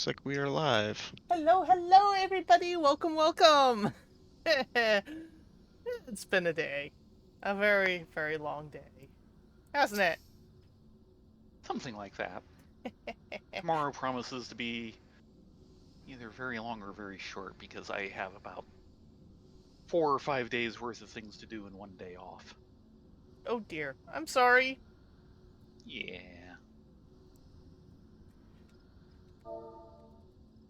Looks like we are live. Hello, hello, everybody. Welcome, welcome. It's been a day. A very, very long day. Hasn't it? Something like that. Tomorrow promises to be either very long or very short because I have about 4 or 5 days worth of things to do in one day off. Oh dear. I'm sorry. Yeah.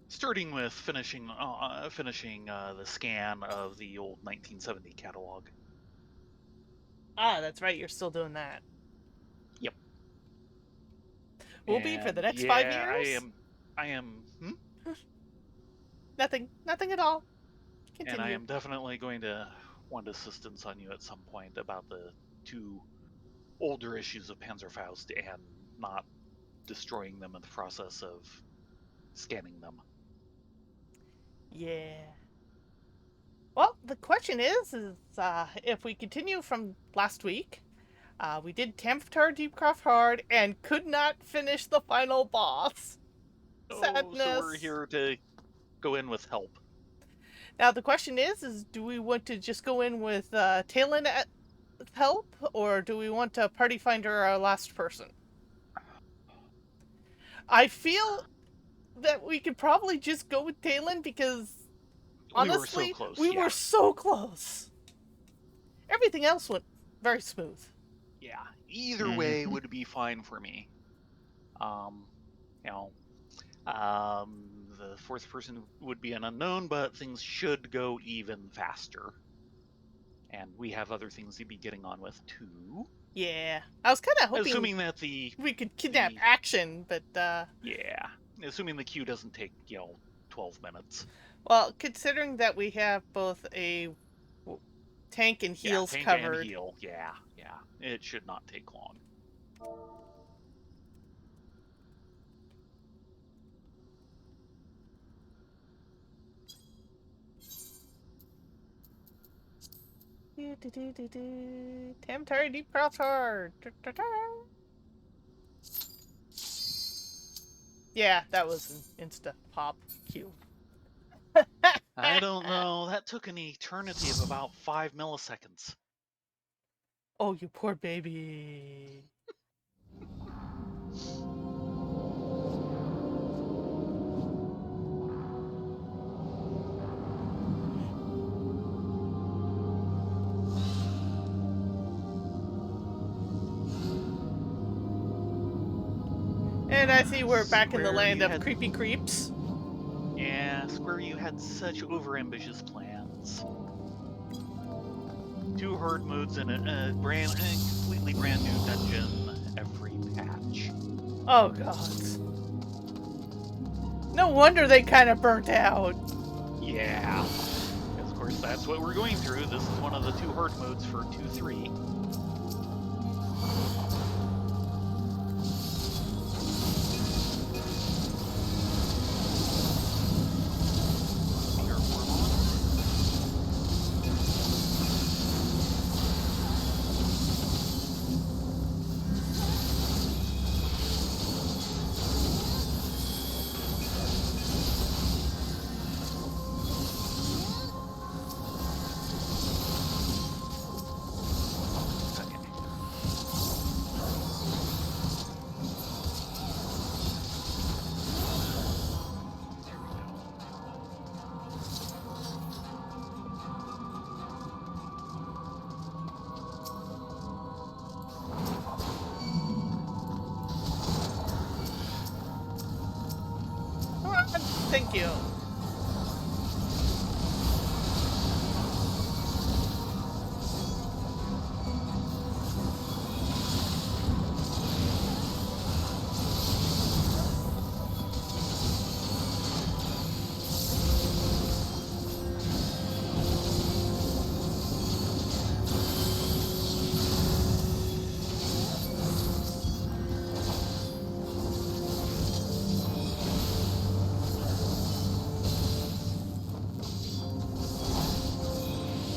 Starting with finishing the scan of the old 1970 catalog. Ah, that's right. You're still doing that. Yep. Will be for the And next 5 yeah, years? I am, Nothing. Nothing at all. and I Continue. am definitely going to want assistance on you at some point about the two older issues of Panzerfaust and not destroying them in the process of scanning them. Yeah. Well, the question is if we continue from last week, we did Temptar Deepcroft Hard and could not finish the final boss. Oh, so we're Sadness. here to go in with help. Now the question is do we want to just go in with Talon at help, or do we want to party finder our last person? I feel that we could probably just go with Talon because We were so honestly, close, we yeah. were so close. Everything else went very smooth. Yeah, either way would be fine for me. You know, the fourth person would be an unknown, but things should go even faster. And we have other things to be getting on with too. Yeah, I was kind of hoping Assuming that the we could kidnap Action, but yeah, assuming the queue doesn't take 12 minutes. well, considering that we have both a tank and heals tank covered. and heal. Yeah, it should not take long. Temptar Deepcroft Hard. Yeah, that was an insta pop cue. I don't know. That took an eternity of about 5 milliseconds. Oh, you poor baby. And I see we're back in the land of creepy creeps. Yeah, Square, you had such overambitious plans. 2 hard modes and a completely brand new dungeon every patch. Oh god. No wonder they kind of burnt out. Yeah. Because of course that's what we're going through. This is one of the 2 hard modes for 2.3. Thank you.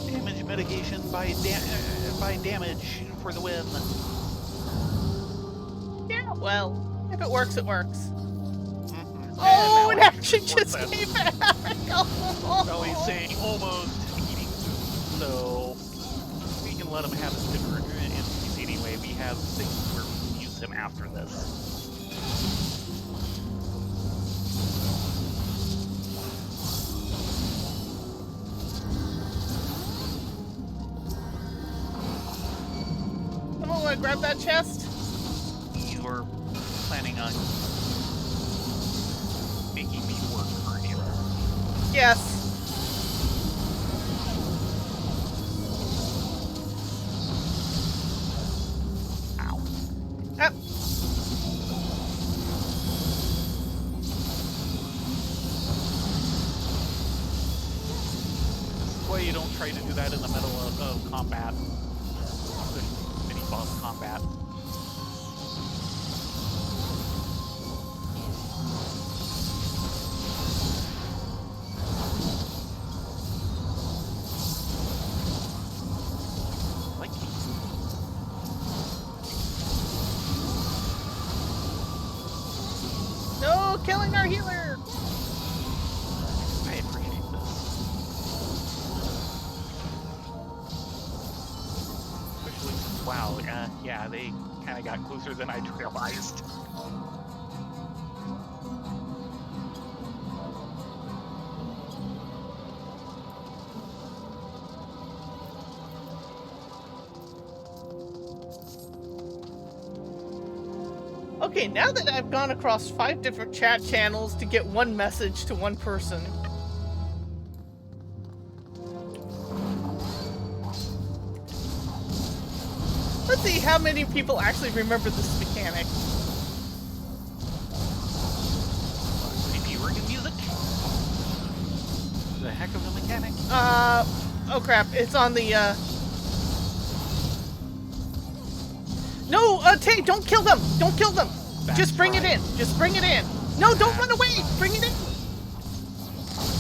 Damage mitigation by damage for the win. Yeah, well, if it works, it works. Mm-hmm. Oh, and She report just that. came back. Oh. Well, he's saying almost eating food, so we can let him have his dinner in peace anyway. We have things where we can use him after this. Someone want to grab that chest? You are planning on making me work for you. Yes. Ow. Up. Why you don't try to do that in the middle of combat. Mini boss combat. Like No, killing our healer. I appreciate this. Especially since, wow, yeah, they kind of got closer than I'd realized. Okay, now that I've gone across 5 different chat channels to get one message to one person. Let's see how many people actually remember this mechanic. Maybe organ music? The heck of a mechanic. Oh crap, it's on the, No, Tay, don't kill them! Don't kill them! That's Just bring it right. in! Just bring it in! No, don't run away! Bring it in!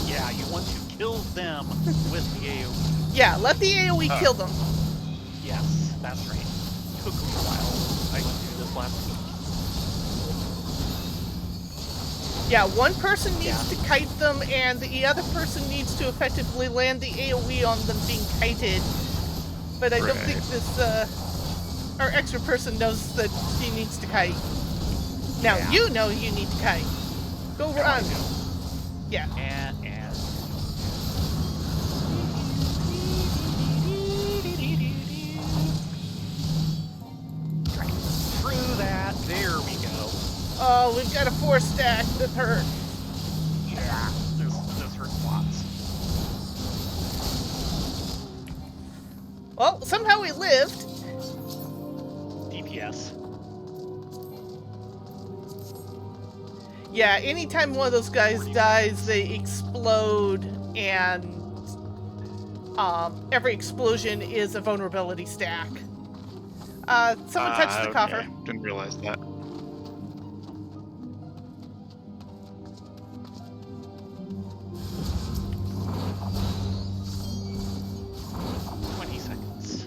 Yeah, you want to kill them with the AoE. Yeah, let the AoE kill them. Yes, that's right. Took me a while. I went through this last week. Yeah, one person needs Yeah. to kite them, and the other person needs to effectively land the AoE on them being kited. But I don't think this, our extra person knows that she needs to kite. Now, Yeah. you know you need to kite. Go Now I run. do. Yeah. And right through that. There we go. Oh, we've got a 4-stack that hurt. Yeah, this hurts lots. Well, somehow we lived. DPS. Yeah, anytime one of those guys dies, they explode, and every explosion is a vulnerability stack. Someone touched the coffer. Okay. Didn't realize that. Seconds.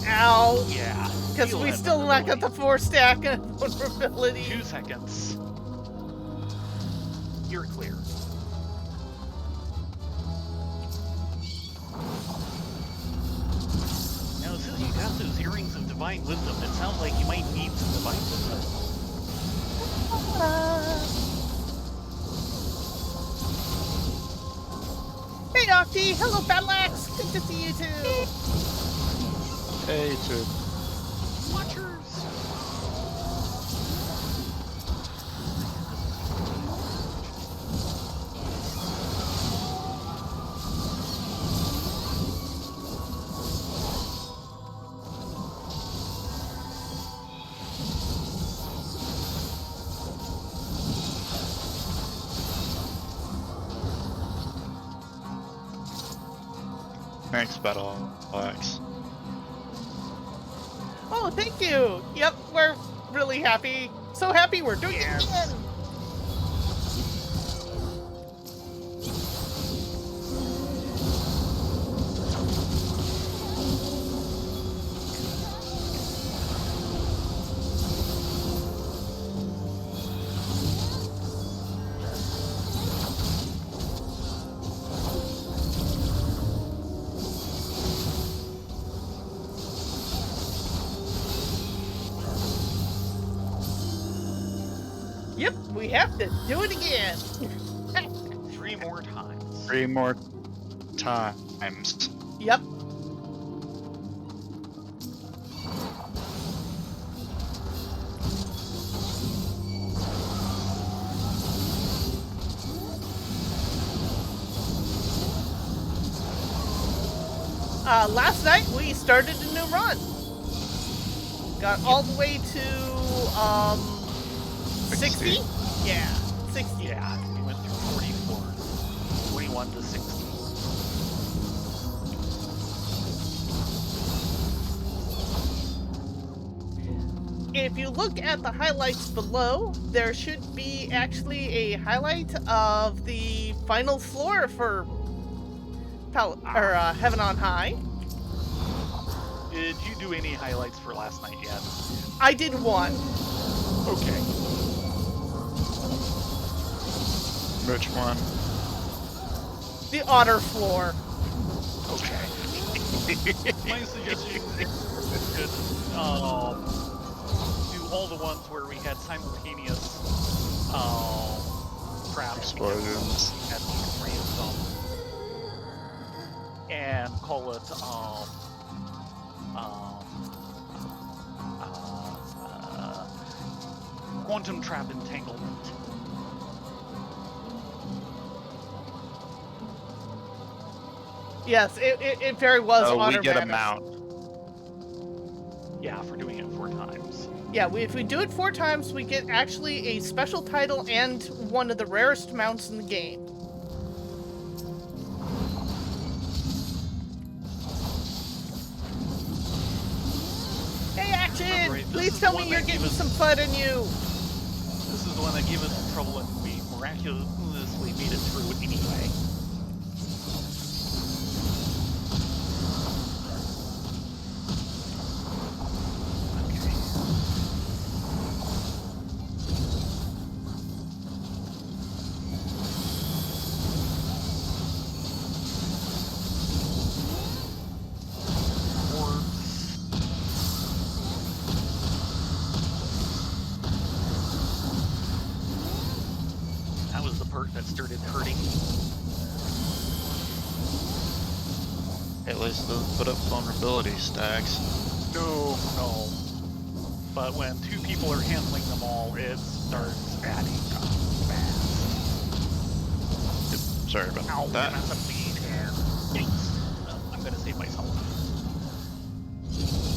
Ow! Yeah. Because feel we that still not got vulnerability. the 4-stack and vulnerability. 2 seconds. You're clear. Now, since you got those earrings of divine wisdom, it sounds like you might need some divine wisdom. Hey, Octi! Hello, Battleaxe! Good to see you too! Hey, too. Watchers! Thanks, Battleaxe. Oh, thank you! Yep, we're really happy. So happy we're doing Yes. it again! We have to do it again. 3 more times. 3 more times. Yep. Last night we started a new run. Got all the way to 60? Yeah, 60. Yeah, we went through 40 floors. 41 to 60. If you look at the highlights below, there should be actually a highlight of the final floor for Heaven on High. Did you do any highlights for last night yet? I did one. Okay. Which one? The otter floor. Okay. My suggestion is to do all the ones where we had simultaneous traps. Explosions. We had 3 of them. And call it quantum trap entanglement. Yes, it very was otter we get a manner. mount. Yeah, for doing it 4 times. Yeah, if we do it 4 times, we get actually a special title and one of the rarest mounts in the game. Hey, Action! Right, Please tell me you're getting some FUD in you! This is the one that gave us some trouble and we miraculously made it through anyway. That was the part that started hurting. At least those put up vulnerability stacks. No. But when 2 people are handling them all, it starts adding up fast. Sorry about Ow, that. that's a bleed here. Yikes. I'm gonna save myself.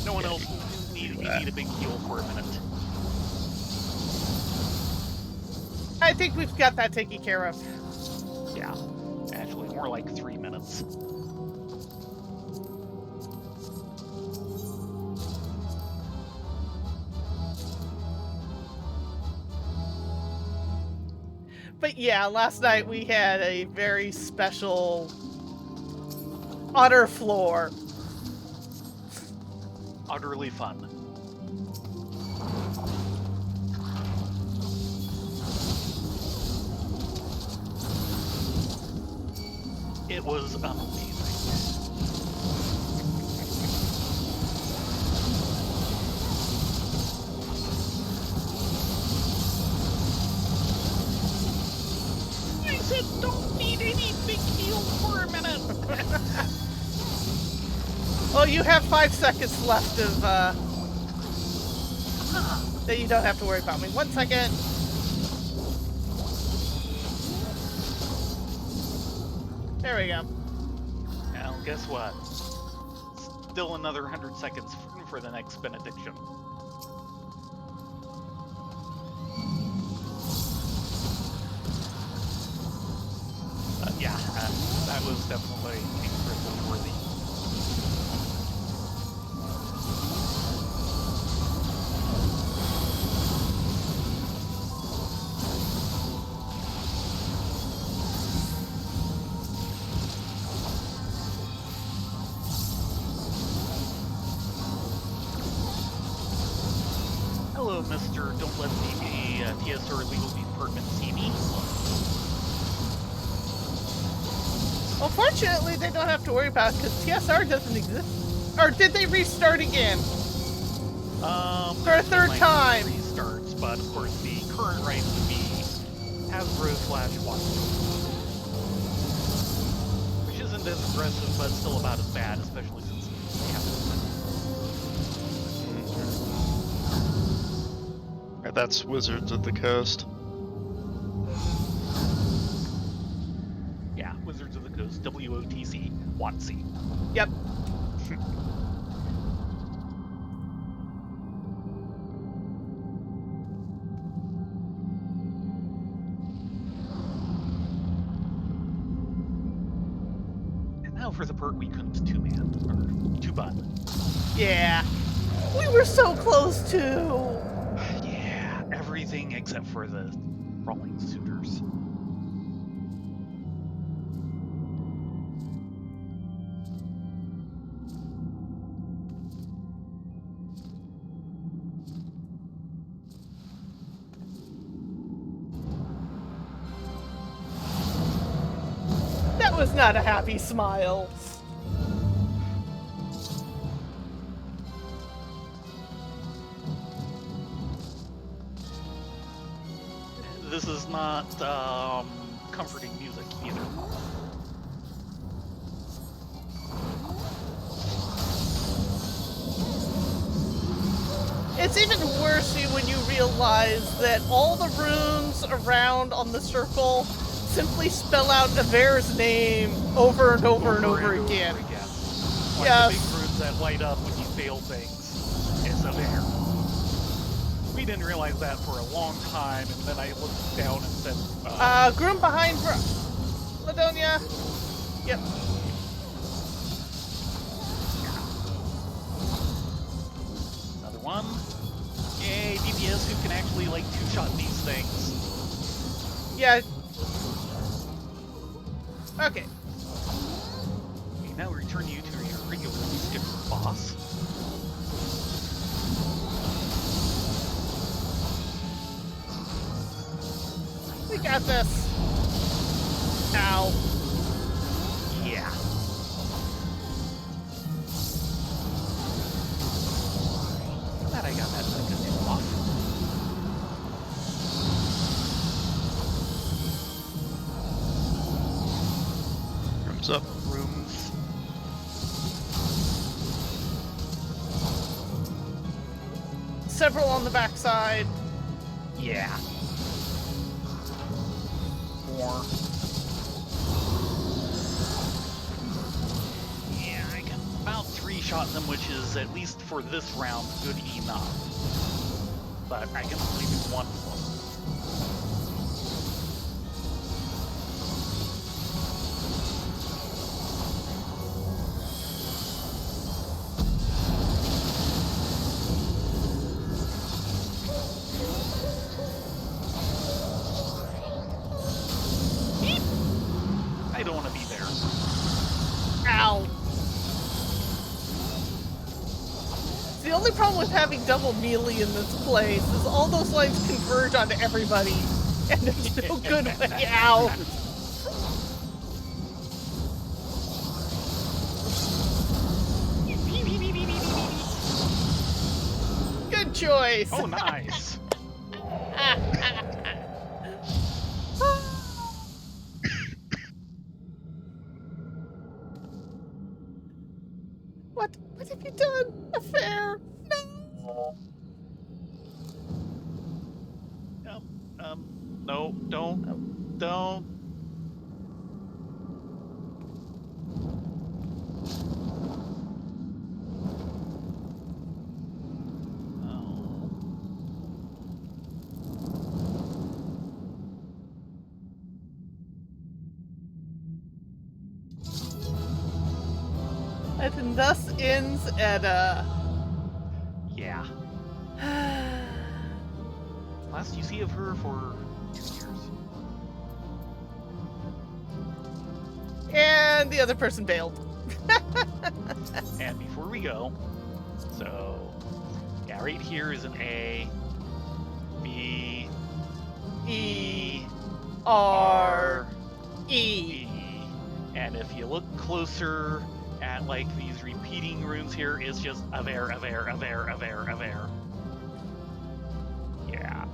No one else need a big heal for a minute. I think we've got that taken care of. Yeah. Actually, more like 3 minutes. But yeah, last night we had a very special otter floor. Utterly fun. It was amazing. I said don't need any big heal for a minute. Oh, you have 5 seconds left of, that you don't have to worry about me. 1 second. There we go. Now, guess what? Still another 100 seconds for the next benediction. Yeah, that was definitely incredible worthy. Hello, Mr. Don't Let the TSR Legal Department see me. Well, fortunately, they don't have to worry about it because TSR doesn't exist. Or did they restart again? For a third time. Restarts, but of course the current right would be Hasbro/Watson. Which isn't as aggressive, but still about as bad, especially since we have Right, that's Wizards of the Coast. Yeah, Wizards of the Coast, WOTC, WOTC. Yep. And now for the part we couldn't two-man, or two-bun. Yeah. We were so close to. Yeah, everything except for the Brawling Suitors. That was not a happy smile. This is not comforting music either. It's even worse when you realize that all the runes around on the circle simply spell out Aver's name over and over and over again. Like Yes. the big runes that light up when you fail things. It's Aver. We didn't realize that for a long time, and then I looked down and said, Groom behind Ladonia. Yep. another one. Yay, DPS who can actually, like, two-shot these things. Yeah. Okay. We now return you to your regular skipper boss. We got this. Ow. Yeah. Glad I got that second off. Rooms up. Rooms. Several on the backside. Yeah. More. Yeah, I can about three-shot them, which is, at least for this round, good enough. But I can only do one of them. I don't want to be there. Ow. The only problem with having double melee in this place is all those lines converge onto everybody, and there's no good way out. Good choice. Oh, nice. What have you done? Affair? No. No, don't. And thus ends Edda. Yeah. Last you see of her for 2 years. And the other person bailed. And before we go, so yeah, right here is an A, B, E, R, R, E. E. And if you look closer at like these repeating runes here, it's just Aver, Aver, Aver, Aver, Aver. Yeah.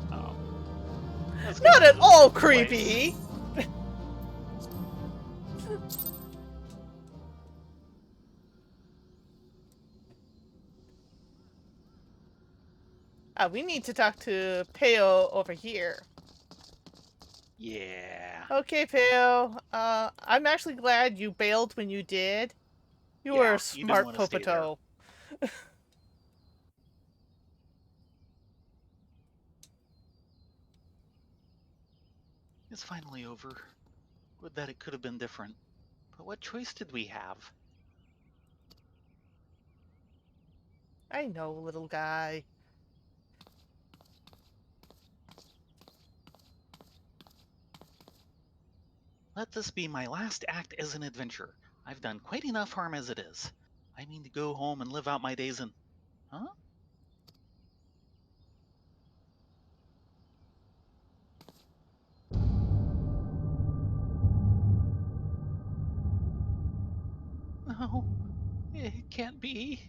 Let's go Not to at the all place. creepy. We need to talk to Peo over here. Yeah. Okay, Peo. I'm actually glad you bailed when you did. You were Yeah, a you didn't smart want to stay there. Popoto. It's finally over. Would that it could have been different. But what choice did we have? I know, little guy. Let this be my last act as an adventurer. I've done quite enough harm as it is. I mean to go home and live out my days in... Huh? No, it can't be.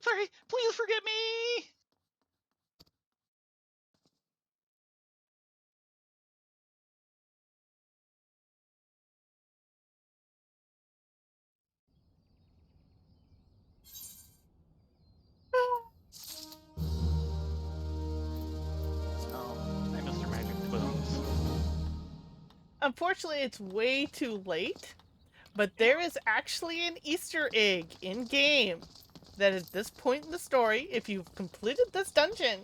Sorry, please forget me! Oh, I missed your magic spoons. Unfortunately, it's way too late, but there is actually an Easter egg in-game that at this point in the story, if you've completed this dungeon,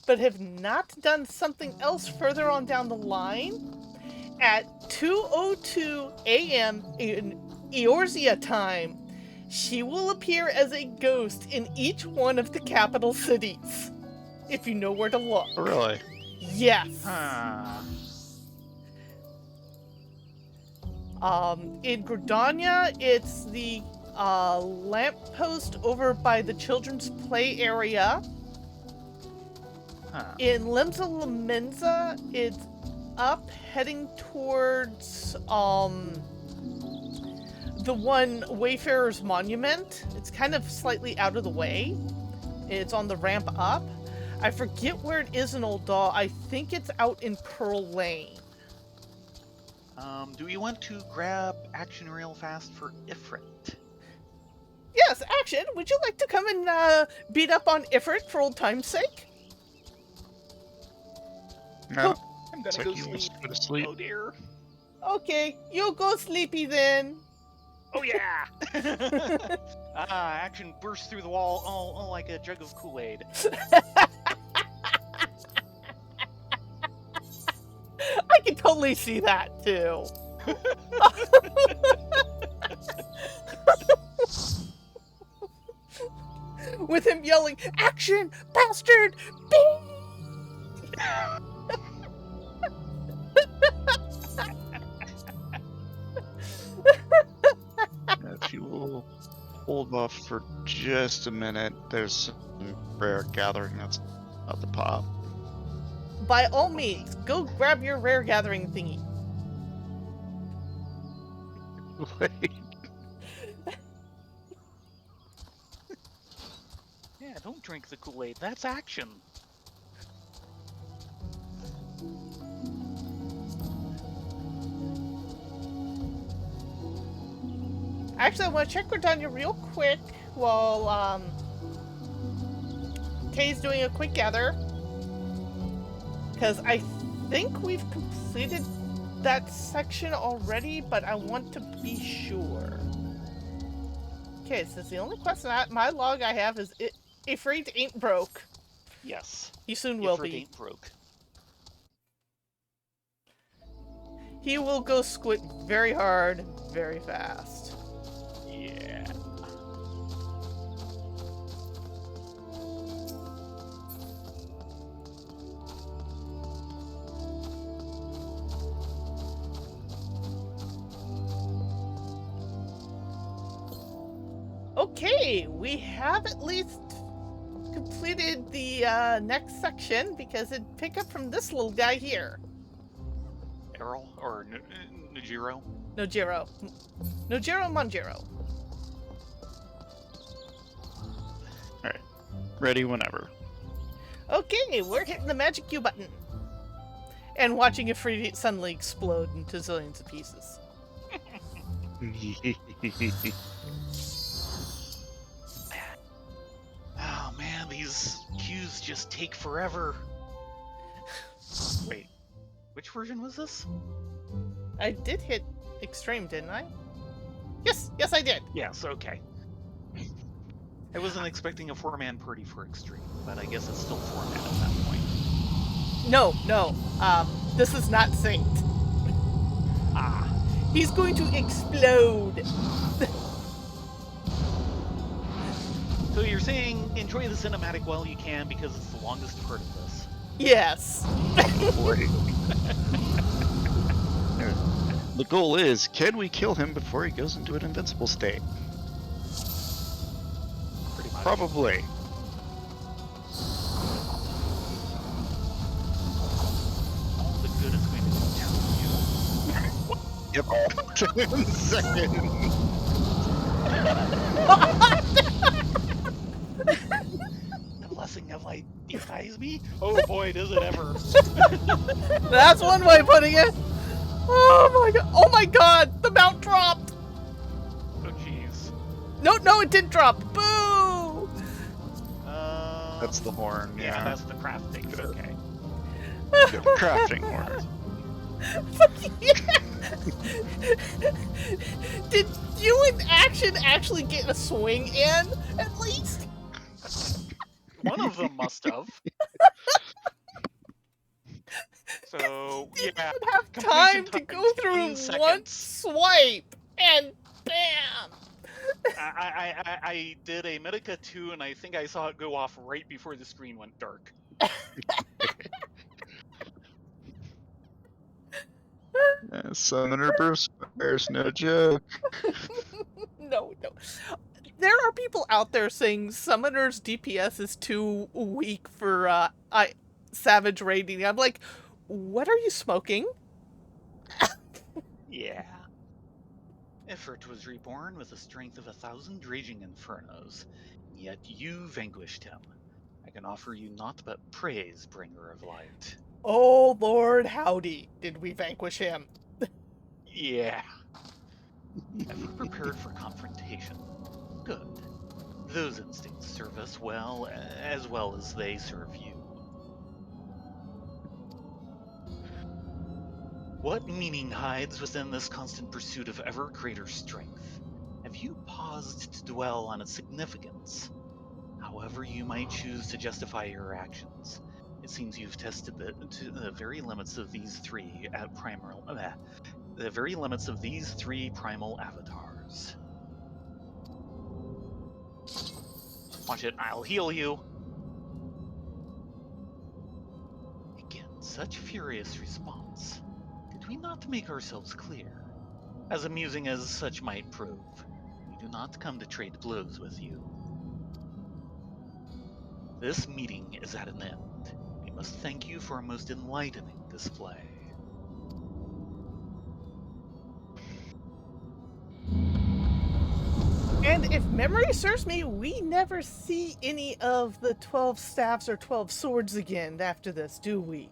but have not done something else further on down the line, at 2:02 a.m. in Eorzea time, she will appear as a ghost in each one of the capital cities, if you know where to look. Really? Yes. Huh. In Gridania, it's the lamppost over by the children's play area. Huh. In Limsa Lamenza, it's up heading towards the one Wayfarer's Monument. It's kind of slightly out of the way. It's on the ramp up. I forget where it is in Ul'dah. I think it's out in Pearl Lane. Do we want to grab action real fast for Ifrit? Yes, action. Would you like to come and beat up on Ifrit for old time's sake? No. I'm It's gonna like go you sleep. must go to sleep. Oh dear. Okay, you go sleepy then. Oh yeah! Action bursts through the wall, all like a jug of Kool-Aid. I can totally see that too. With him yelling, "Action, bastard! Bing!" If you will hold off for just a minute, there's some rare gathering that's about to pop. By all means, go grab your rare gathering thingy. Wait. Yeah, don't drink the Kool-Aid. That's action. Actually, I want to check Gridania real quick while Tay's doing a quick gather. Because I think we've completed that section already, but I want to be sure. Okay, so the only question my log I have is, Ifrit ain't broke. Yes. He soon will Ifrit be. ain't broke. He will go squid very hard, very fast. Yeah. Okay, we have at least completed the next section because it'd pick up from this little guy here. Errol or Nojiro? Nojiro. Nojiro Manjiro. Alright. Ready whenever. Okay, we're hitting the magic Q button. And watching it suddenly explode into zillions of pieces. Oh man, these queues just take forever. Wait, which version was this? I did hit extreme, didn't I? Yes, I did. Yes, okay. I wasn't expecting a 4-man party for extreme, but I guess it's still 4-man at that point. No. This is not synced. Ah. He's going to explode. So you're saying enjoy the cinematic while you can because it's the longest part of this. Yes. The goal is, can we kill him before he goes into an invincible state? Pretty much. Probably. All the good is going to come down to you. Yep. 10 seconds. The blessing of light defies me? Oh boy, does it ever. That's one way of putting it. Oh my god, the mount dropped. Oh jeez. No, it didn't drop. Boo! That's the horn, Yeah, yeah. that's the crafting. Good. Okay. Good crafting horn. Did you in action actually get a swing in, at least? One of them must have. So, Didn't yeah. even have completion time to time, go 10 through one seconds. swipe, and bam! I did a Medica 2 and I think I saw it go off right before the screen went dark. Summoner Bruce Bears, no joke. No. There are people out there saying Summoner's DPS is too weak for Savage raiding. I'm like, what are you smoking? Yeah. Effort was reborn with the strength of 1,000 raging infernos, yet you vanquished him. I can offer you naught but praise, bringer of light. Oh, Lord howdy, did we vanquish him? Yeah. Ever prepared for confrontation? Good. Those instincts serve us well as they serve you. What meaning hides within this constant pursuit of ever greater strength? Have you paused to dwell on its significance? However you might choose to justify your actions, it seems you've tested to the very limits of these three primal avatars. Watch it, I'll heal you. Again, such furious response. Did we not make ourselves clear? As amusing as such might prove, we do not come to trade blows with you. This meeting is at an end. We must thank you for a most enlightening display. And if memory serves me, we never see any of the 12 staffs or 12 swords again after this, do we?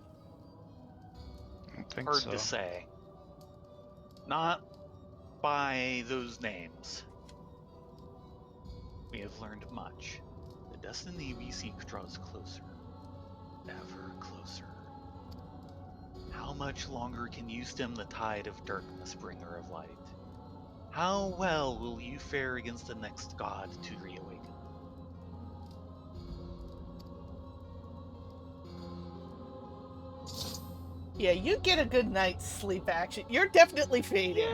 I don't think Hard so. to say. Not by those names. We have learned much. The destiny we seek draws closer. Ever closer. How much longer can you stem the tide of darkness, bringer of light? How well will you fare against the next god to reawaken? Yeah, you get a good night's sleep action. You're definitely fading.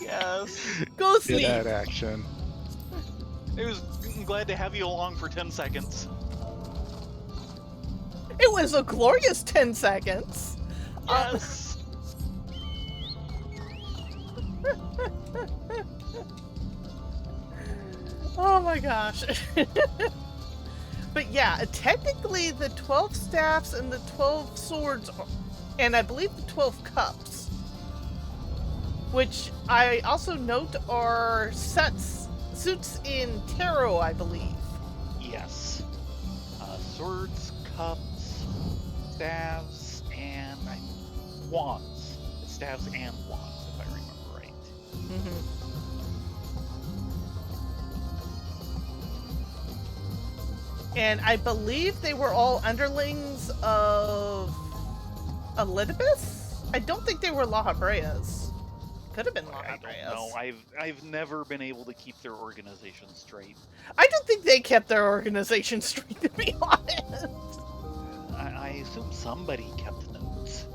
Yes. Go Get sleep. that action. I'm glad to have you along for 10 seconds. It was a glorious 10 seconds. Yes. Oh my gosh. But yeah, technically the 12 staffs and the 12 swords and I believe the 12 cups, which I also note are suits in tarot, I believe. Yes. Swords, cups, staves, and wands. Staves and wands, if I remember right. Mm-hmm. And I believe they were all underlings of Elidibus? I don't think they were La Habreas. Could have been La I don't know. Habreas. I've never been able to keep their organization straight. I don't think they kept their organization straight, to be honest. I assume somebody kept notes.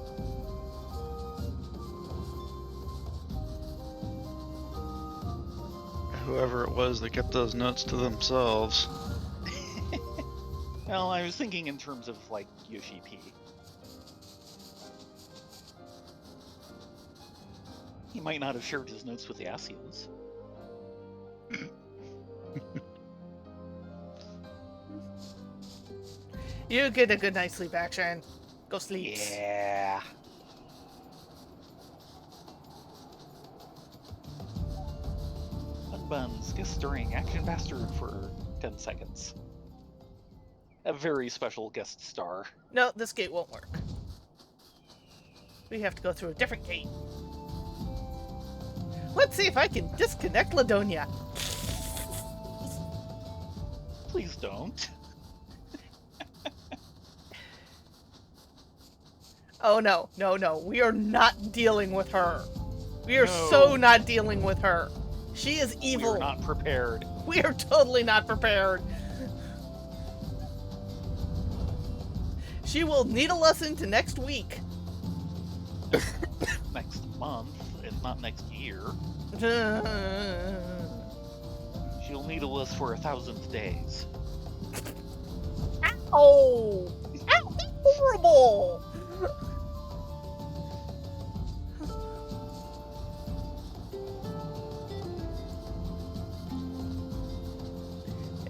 Whoever it was, they kept those notes to themselves. Well, I was thinking in terms of, like, Yoshi P. He might not have shared his notes with the Asians. You get a good night's sleep, Action. Go sleep. Yeah. Fun Buns, guest starring Action Bastard for 10 seconds. A very special guest star. No, this gate won't work. We have to go through a different gate. Let's see if I can disconnect Ladonia. Please don't. Oh no, no, no. We are not dealing with her. We are No. so not dealing with her. She is evil. We're not prepared. We are totally not prepared. She will needle us into next week. Next month, if not next year. She'll needle us for 1,000 days. Ow! Ow! That's horrible!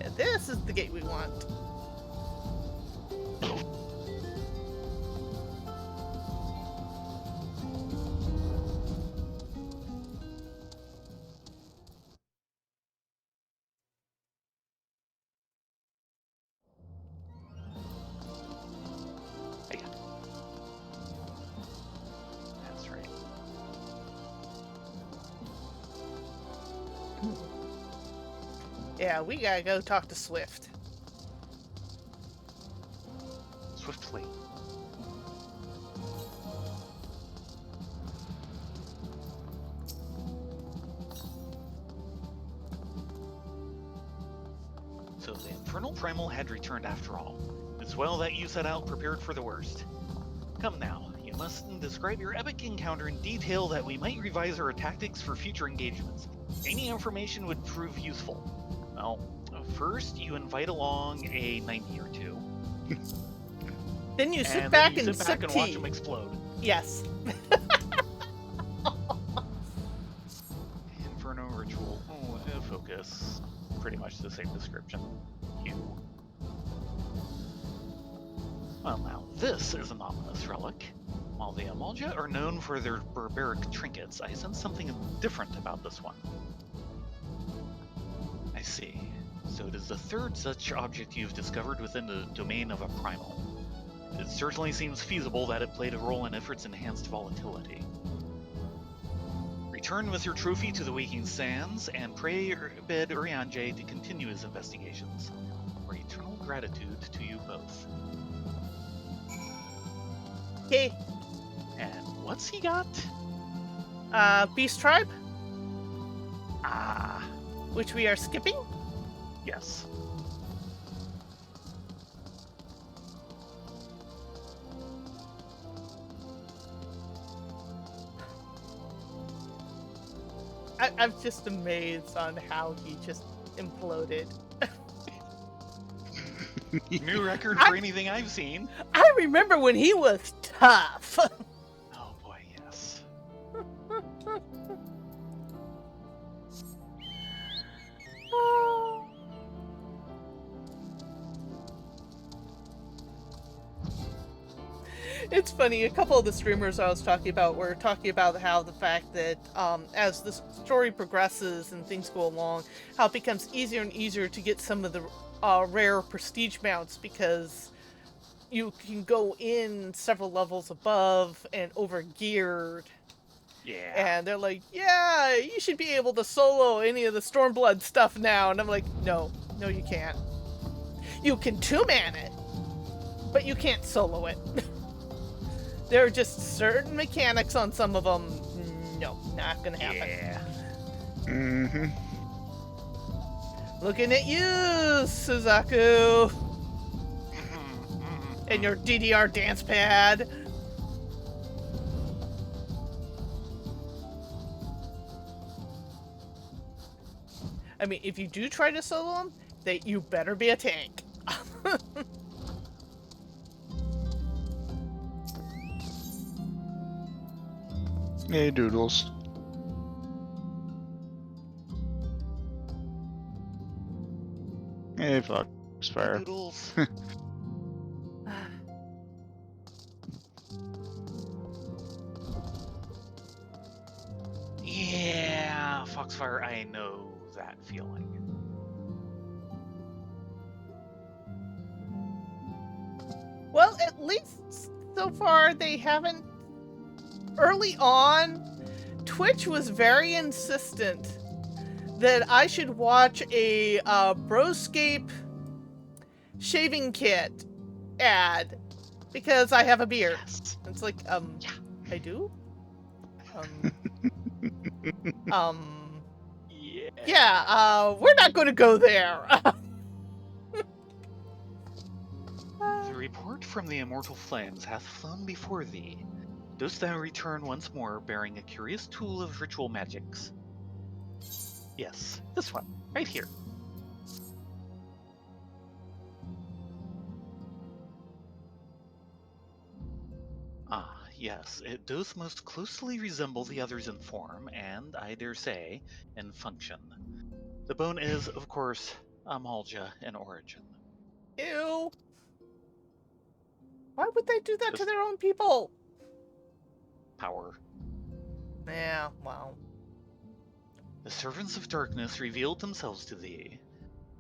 Yeah, this is the gate we want. Hey. That's right. Yeah, we gotta go talk to Swift. Swiftly. So the Infernal Primal had returned after all. It's well that you set out prepared for the worst. Come now, you must describe your epic encounter in detail that we might revise our tactics for future engagements. Any information would prove useful. Well, first you invite along a 90 or two. Then you sit and back then you and sit sip back and tea. watch them explode. Yes. Inferno Ritual. Oh, focus. Pretty much the same description. You. Well, now, this is an ominous relic. While the Amalja are known for their barbaric trinkets, I sense something different about this one. I see. So it is the third such object you've discovered within the domain of a primal. It certainly seems feasible that it played a role in Ifrit's enhanced volatility. Return with your trophy to the Waking Sands and pray bid Urianje to continue his investigations. For eternal gratitude to you both. Okay. And what's he got? Beast Tribe, Ah, which we are skipping. yes. I'm just amazed on how he just imploded. New record for anything I've seen. I remember when he was tough. Oh boy, yes. It's funny, a couple of the streamers I was talking about were talking about how the fact that as the story progresses and things go along, how it becomes easier and easier to get some of the rare prestige mounts because you can go in several levels above and over geared. Yeah. And they're like, yeah, you should be able to solo any of the Stormblood stuff now. And I'm like, no, you can't. You can two-man it, but you can't solo it. There are just certain mechanics on some of them. No, not gonna happen. Yeah. Mm-hmm. Looking at you, Suzaku, and your DDR dance pad. I mean, if you do try to solo them, you better be a tank. Hey, Doodles. Hey, Foxfire. Doodles. Yeah, Foxfire, I know that feeling. Well, at least so far they haven't. Early on, Twitch was very insistent that I should watch a Broscape shaving kit ad because I have a beard. Yes. It's like, Yeah. I do? Yeah, we're not gonna go there. The report from the immortal flames hath flown before thee. Dost thou return once more bearing a curious tool of ritual magics? Yes, this one, right here. Ah, yes, it doth most closely resemble the others in form, and, I dare say, in function. The bone is, of course, Amalja in origin. Ew. Why would they do that to Just their own people? power. Yeah, well. The servants of darkness revealed themselves to thee.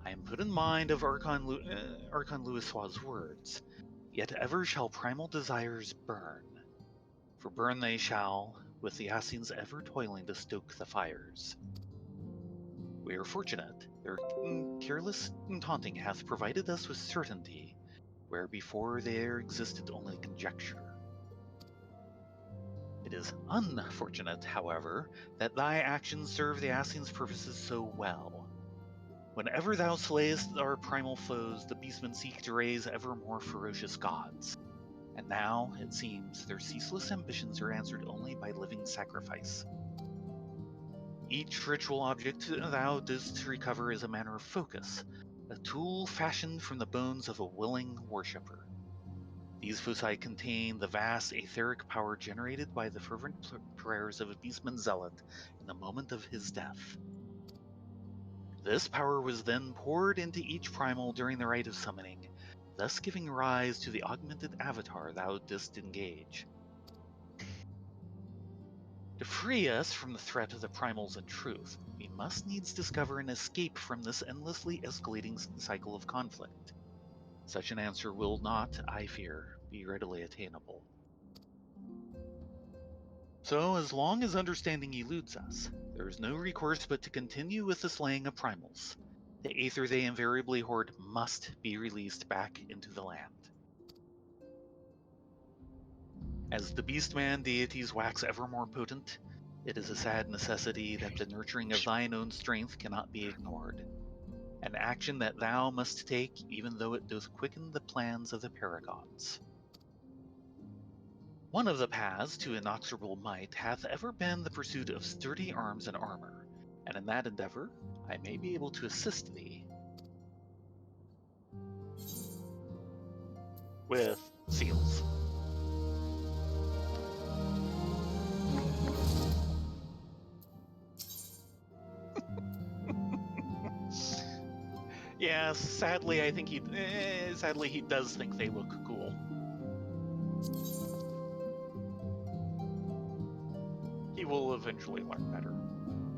I am put in mind of Archon Louisoix's words. Yet ever shall primal desires burn. For burn they shall, with the Assassins ever toiling to stoke the fires. We are fortunate. Their careless taunting hath provided us with certainty, where before there existed only conjecture. It is unfortunate, however, that thy actions serve the Assassins' purposes so well. Whenever thou slayest our primal foes, the beastmen seek to raise ever more ferocious gods. And now, it seems, their ceaseless ambitions are answered only by living sacrifice. Each ritual object thou didst recover is a manner of focus, a tool fashioned from the bones of a willing worshipper. These foci contain the vast etheric power generated by the fervent prayers of a beastman zealot in the moment of his death. This power was then poured into each primal during the rite of summoning, thus giving rise to the augmented avatar thou didst engage. To free us from the threat of the primals in truth, we must needs discover an escape from this endlessly escalating cycle of conflict. Such an answer will not, I fear, be readily attainable. So, as long as understanding eludes us, there is no recourse but to continue with the slaying of primals. The aether they invariably hoard must be released back into the land. As the beastman deities wax ever more potent, it is a sad necessity that the nurturing of thine own strength cannot be ignored. An action that thou must take, even though it doth quicken the plans of the paragons. One of the paths to inexorable might hath ever been the pursuit of sturdy arms and armor, and in that endeavor I may be able to assist thee. With seals. Yeah, sadly, I think sadly he does think they look cool. eventually learn better.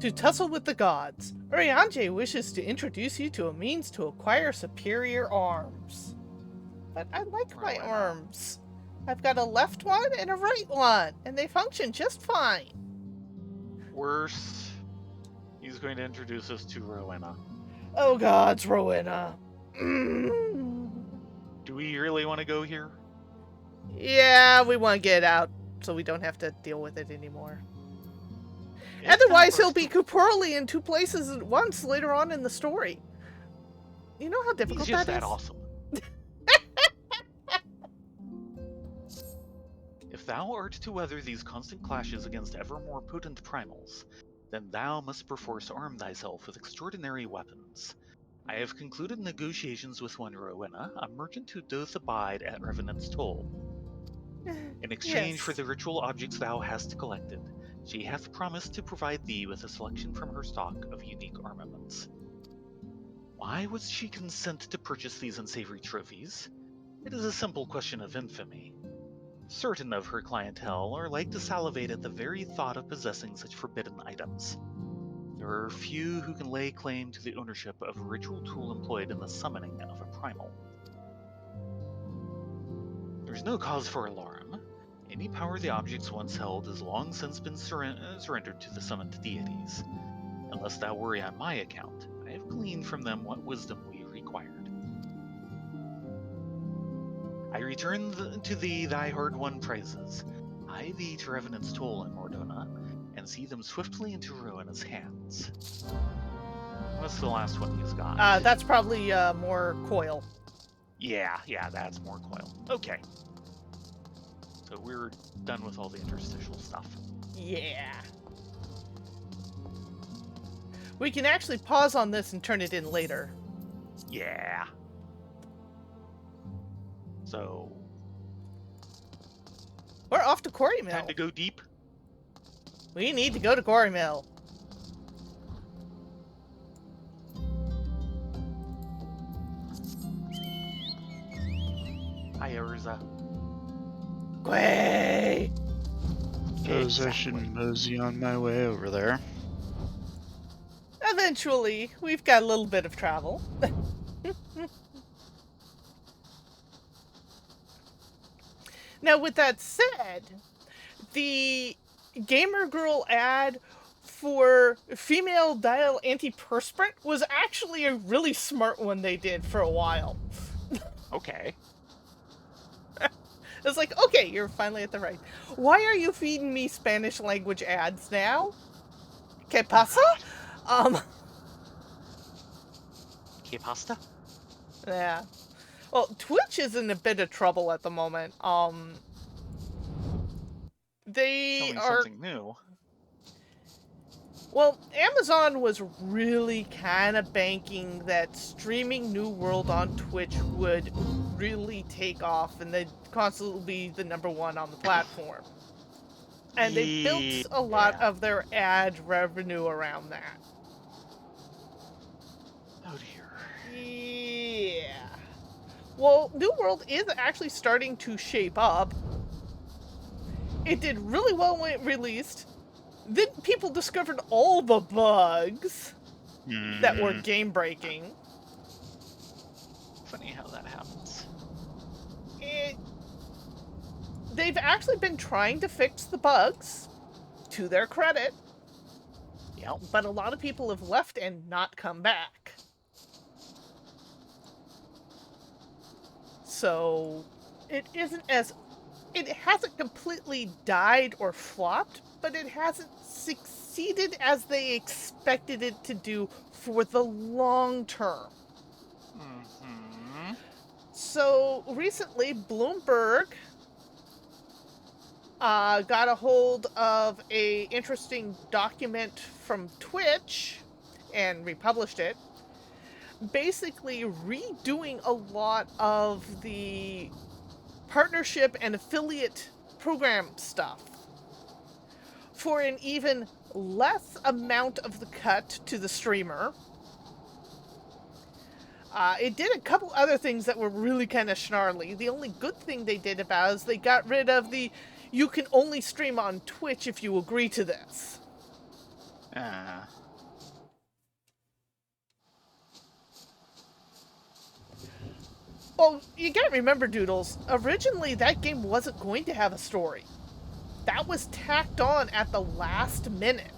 To tussle with the gods, Urianger wishes to introduce you to a means to acquire superior arms. But I like my Rowena. arms. I've got a left one and a right one, and they function just fine. Worse, he's going to introduce us to Rowena. Oh gods, Rowena. Mm. Do we really want to go here? Yeah, we want to get out so we don't have to deal with it anymore. If Otherwise, that he'll works be corporally in two places at once later on in the story. You know how He's difficult just that that is? awesome. If thou art to weather these constant clashes against ever more potent primals, then thou must perforce arm thyself with extraordinary weapons. I have concluded negotiations with one Rowena, a merchant who doth abide at Revenant's Toll. In exchange for Yes. the ritual objects thou hast collected, she hath promised to provide thee with a selection from her stock of unique armaments. Why would she consent to purchase these unsavory trophies? It is a simple question of infamy. Certain of her clientele are like to salivate at the very thought of possessing such forbidden items. There are few who can lay claim to the ownership of a ritual tool employed in the summoning of a primal. There is no cause for alarm. Any power the objects once held has long since been surrendered to the summoned deities. Unless thou worry on my account, I have gleaned from them what wisdom we required. I return to thee thy hard-won prizes. Hie thee to Revenant's Toll in Mordona, and see them swiftly into Rowena's hands. What's the last one he's got? That's probably more coil. Yeah, that's more coil. Okay. So we're done with all the interstitial stuff. Yeah. We can actually pause on this and turn it in later. Yeah. So, We're off to Quarry Mill. time to go deep. We need to go to Quarry Mill. Hi, Eorzea. Gway! Suppose I should Exactly. mosey on my way over there. Eventually, we've got a little bit of travel. Now, with that said, the Gamer Girl ad for female dial antiperspirant was actually a really smart one they did for a while. Okay. It's like, okay, you're finally at the right. Why are you feeding me Spanish language ads now? ¿Qué pasa? Que pasta? Yeah. Well, Twitch is in a bit of trouble at the moment. Tell They me are. something new. Well, Amazon was really kind of banking that streaming New World on Twitch would really take off and they'd constantly be the #1 on the platform. And they built a lot Yeah. of their ad revenue around that. Oh dear. Yeah. Well, New World is actually starting to shape up. It did really well when it released. Then people discovered all the bugs that were Mhm. game breaking. Funny how that happens. They've actually been trying to fix the bugs, to their credit, Yep. but a lot of people have left and not come back. So it hasn't completely died or flopped, but it hasn't succeeded as they expected it to do for the long term. Mm-hmm. So recently, Bloomberg got a hold of a interesting document from Twitch and republished it, basically redoing a lot of the partnership and affiliate program stuff for an even less amount of the cut to the streamer. It did a couple other things that were really kind of snarly. The only good thing they did about it is they got rid of the "you can only stream on Twitch if you agree to this." Uh, Well, you gotta remember, Doodles, originally that game wasn't going to have a story. That was tacked on at the last minute.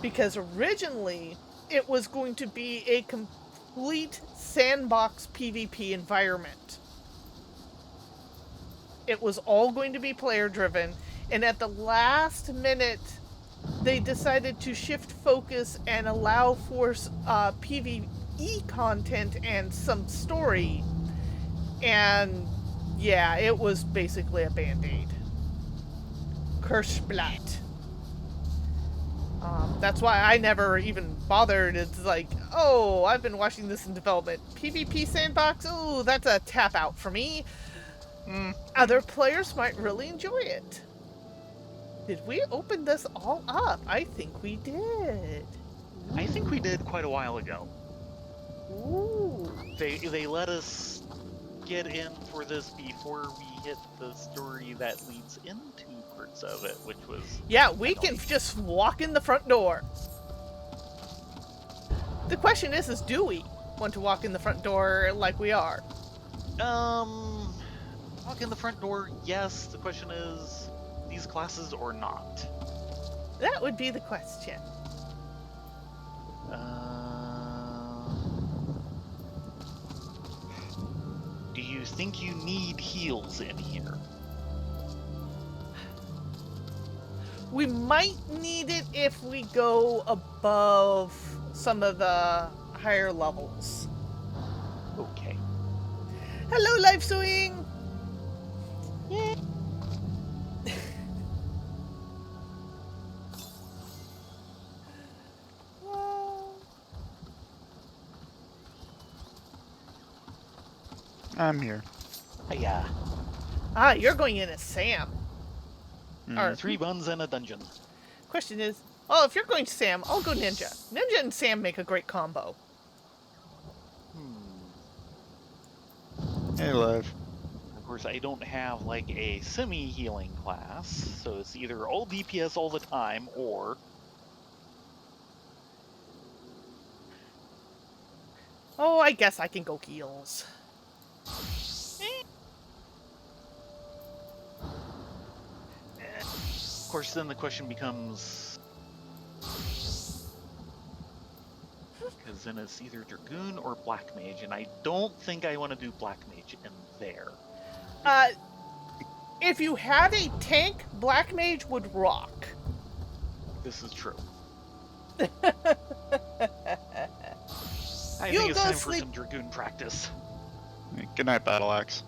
Because originally, it was going to be a complete sandbox PvP environment. It was all going to be player-driven, and at the last minute, they decided to shift focus and allow for PvE content and some story. And yeah, it was basically a band-aid. Kersplat. That's why I never even bothered. It's like, oh, I've been watching this in development. PvP sandbox? Oh, that's a tap out for me. Other players might really enjoy it. Did we open this all up? I think we did. I think we did quite a while ago. Ooh. They let us get in for this before we hit the story that leads into parts of it, which was... Yeah, we can just walk in the front door. The question is do we want to walk in the front door like we are? Walk in the front door, yes. The question is, these classes or not? That would be the question. Do you think you need heals in here? We might need it if we go above some of the higher levels. Okay. Hello, Life Swing! Yeah. I'm here. Yeah. Ah, you're going in as Sam. Or 3 buns and a dungeon. question is, oh, if you're going Sam, I'll go Ninja. Ninja and Sam make a great combo. Hey, Liv. Of course, I don't have like a semi-healing class, so it's either all DPS all the time or... Oh, I guess I can go heals. Of course, then the question becomes... Because then it's either Dragoon or Black Mage, and I don't think I want to do Black Mage in there. If you had a tank, Black Mage would rock. This is true. You'll I think it's go time sleep. for some Dragoon practice. Good night, Battle Axe.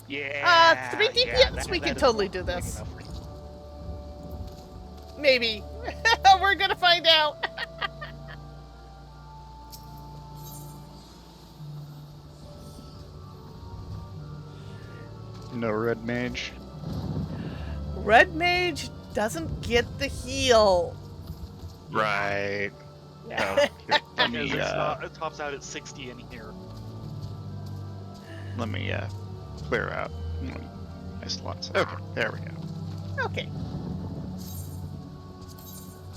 Yeah. 3 DPS, we can is totally more do than this. enough for me. Maybe. We're gonna find out. No Red Mage. Red Mage doesn't get the heal. Right. Yeah. Here, let Because me, it tops out at 60 in here. let me clear out my slots. Okay, there we go. Okay.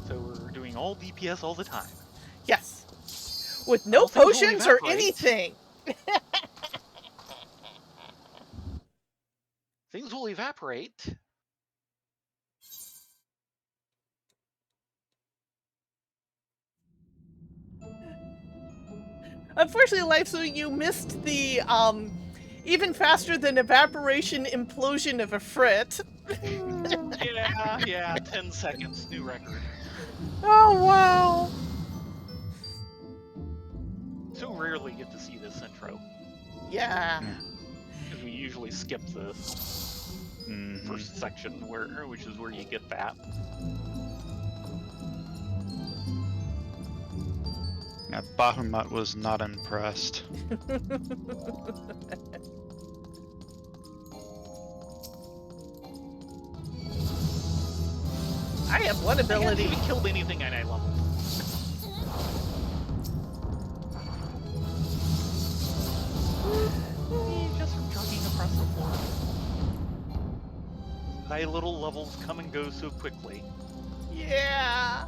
So we're doing all DPS all the time. Yes. With no Well, things will potions or evaporate. anything. Things will evaporate. Unfortunately, Life, so you missed the even faster than evaporation implosion of a frit. Yeah, 10 seconds, new record. Oh wow. So rarely get to see this intro, Yeah. because we usually skip the first section, which is where you get that. Yeah, Bahamut was not impressed. I have one I ability. haven't even killed anything at I level. Just from jogging across the floor. I why little levels come and go so quickly. Yeah.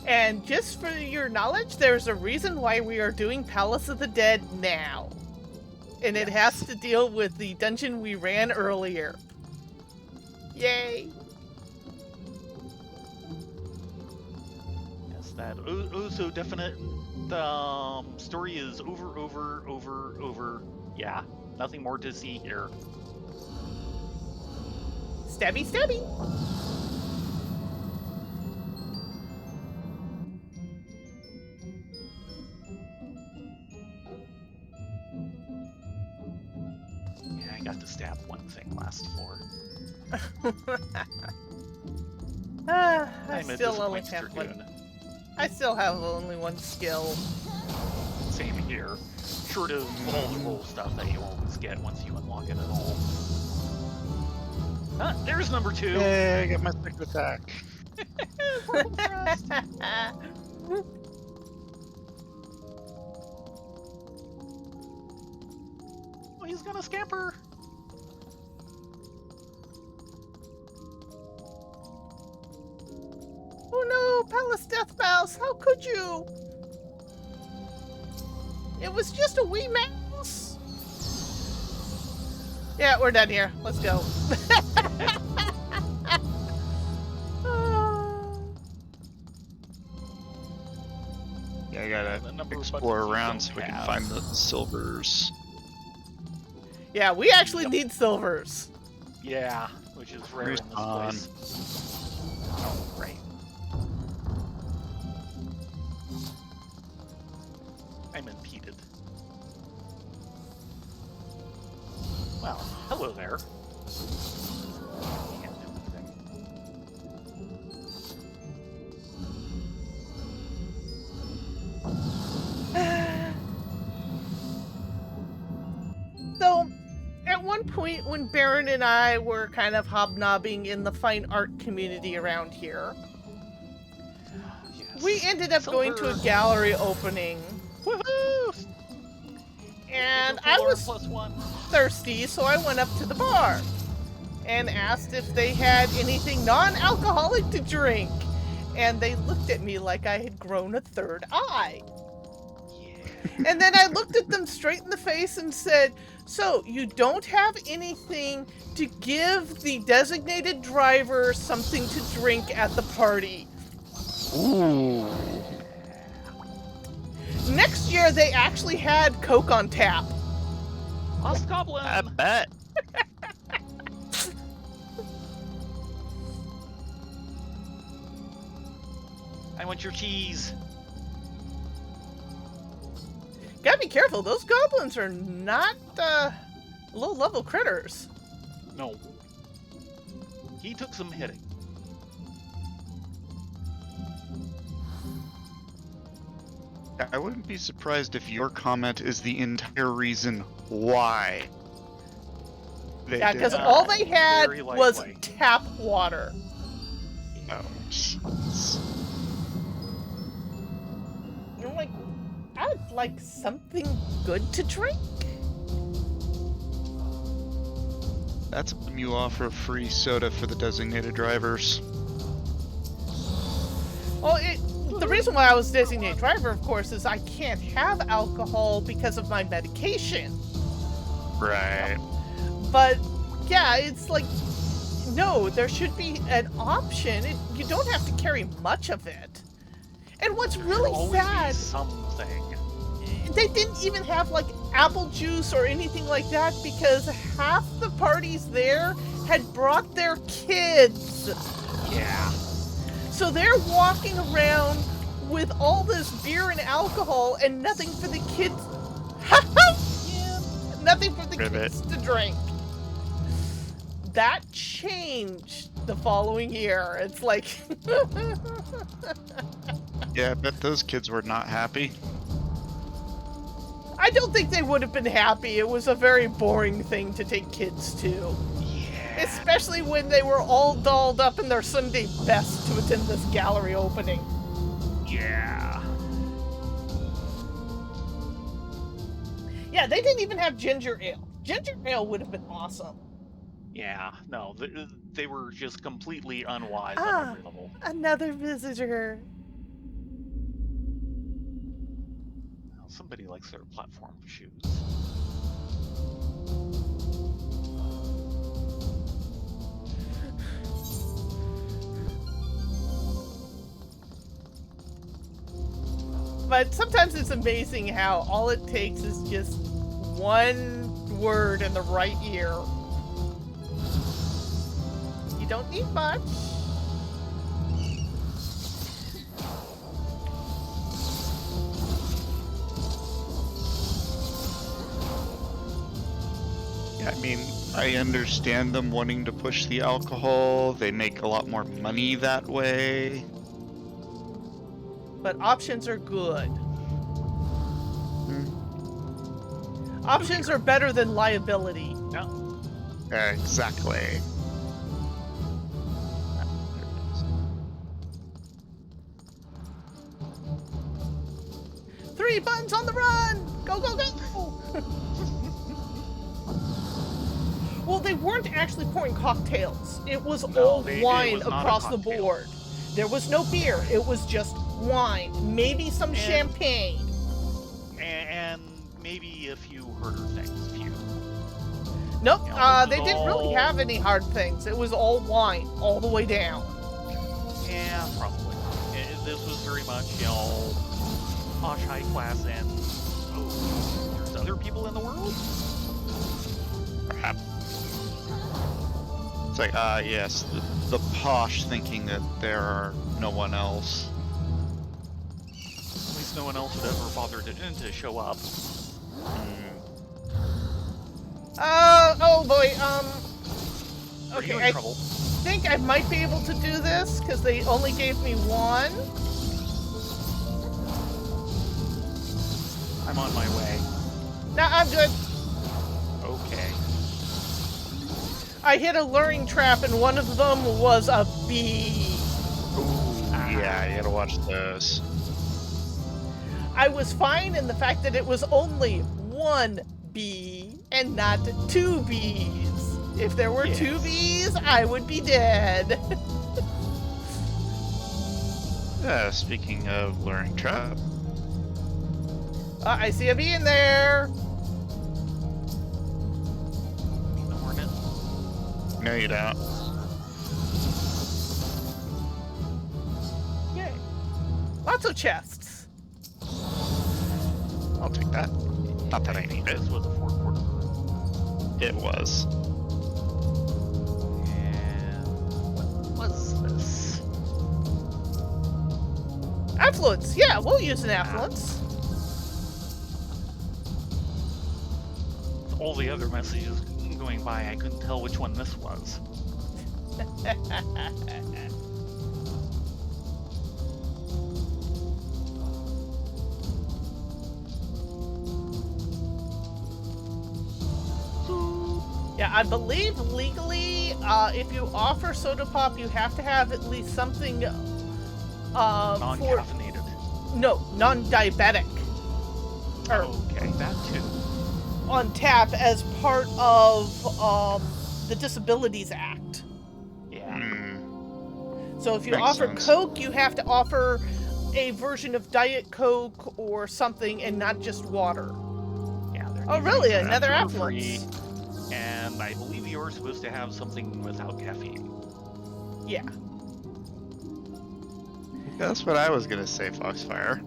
And just for your knowledge, there's a reason why we are doing Palace of the Dead now. And it has to deal with the dungeon we ran earlier. Yay! Yes, that so definite story is over. Yeah, nothing more to see here. Stabby, stabby! Yeah, I got to stab one thing last floor. I I'm a still only disappointed have one. dragoon. I still have only one skill. Same here. Short of all the roll stuff that you always get once you unlock it at all. Ah, there's number 2. Hey, I got my second attack. Oh, he's gonna scamper. Oh no, Palace Death Mouse, how could you? It was just a wee mouse. Yeah, we're done here. Let's go. Yeah, I gotta The number of explore buttons you around don't so we can have. find the silvers. Yeah, we actually need silvers. Yeah, which is rare in this Respawn. place. Oh, right. I'm impeded. Well, hello there. Can't do anything. So, at one point when Baron and I were kind of hobnobbing in the fine art community around here, Yes. we ended up going to a Silver. gallery opening. Woohoo! And Silver I was +1. thirsty, so I went up to the bar and asked if they had anything non-alcoholic to drink. And they looked at me like I had grown a third eye. Yeah. And then I looked at them straight in the face and said, so you don't have anything to give the designated driver something to drink at the party? Ooh. Next year, they actually had Coke on tap. Lost Goblin! I bet. I want your cheese. Gotta be careful, those goblins are not low-level critters. No. He took some hitting. I wouldn't be surprised if your comment is the entire reason why. Yeah, did because that. all they had Very was likely. tap water. Oh, jeez. I'm like, I would like something good to drink. That's when you offer free soda for the designated drivers. Well, the reason why I was designated driver, of course, is I can't have alcohol because of my medication. Right. But yeah, it's like, no, there should be an option. You don't have to carry much of it. And what's really There'll always sad, be something. they didn't even have like apple juice or anything like that because half the parties there had brought their kids. Yeah. So they're walking around with all this beer and alcohol and nothing for the kids. Yeah, nothing for the Ribbit. kids to drink. That changed the following year. It's like, Yeah, I bet those kids were not happy. I don't think they would have been happy. It was a very boring thing to take kids to. Yeah. Especially when they were all dolled up in their Sunday best to attend this gallery opening. Yeah. Yeah, they didn't even have ginger ale. Ginger ale would have been awesome. Yeah, no, they were just completely unwise on Ah, every level. another visitor. Well, somebody likes their platform shoes. But sometimes it's amazing how all it takes is just one word in the right ear. You don't need much. Yeah, I mean, I understand them wanting to push the alcohol. They make a lot more money that way. But options are good. Hmm. Options are better than liability. Yeah. Exactly. 3 buttons on the run! Go, go, go! Well, they weren't actually pouring cocktails. It was all wine it was not a across the cocktail. board. There was no beer. It was just wine. Maybe some champagne. And maybe a few harder things. Few. Nope, You know, they didn't really have any hard things. It was all wine, all the way down. Yeah, probably. This was very much, posh high class and there's other people in the world? Perhaps. It's like, yes, the posh thinking that there are no one else. At least no one else would ever bother to show up. Oh boy, Are you okay, in I trouble? think I might be able to do this, because they only gave me one. I'm on my way. Nah, I'm good. Okay. I hit a luring trap, and one of them was a bee. Yeah, you gotta watch those. I was fine in the fact that it was only one bee and not 2 bees. If there were 2 bees, I would be dead. Speaking of luring trap. I see a bee in there. Ignoring it. No, you don't. Yay. Lots of chests. I'll take that. Not that I need it. This was a 4-quarter. It was. And what was this? Affluence. Yeah, we'll use an affluence. All the other messages going by, I couldn't tell which one this was. Yeah, I believe legally, if you offer soda pop, you have to have at least something for Non-caffeinated. no, non-diabetic Okay, that too. on tap as part of the Disabilities Act. Yeah. So if you Makes offer sense. Coke, you have to offer a version of Diet Coke or something, and not just water. Yeah. Oh, really? Another affluence. And I believe you're supposed to have something without caffeine. Yeah. That's what I was gonna say, Foxfire.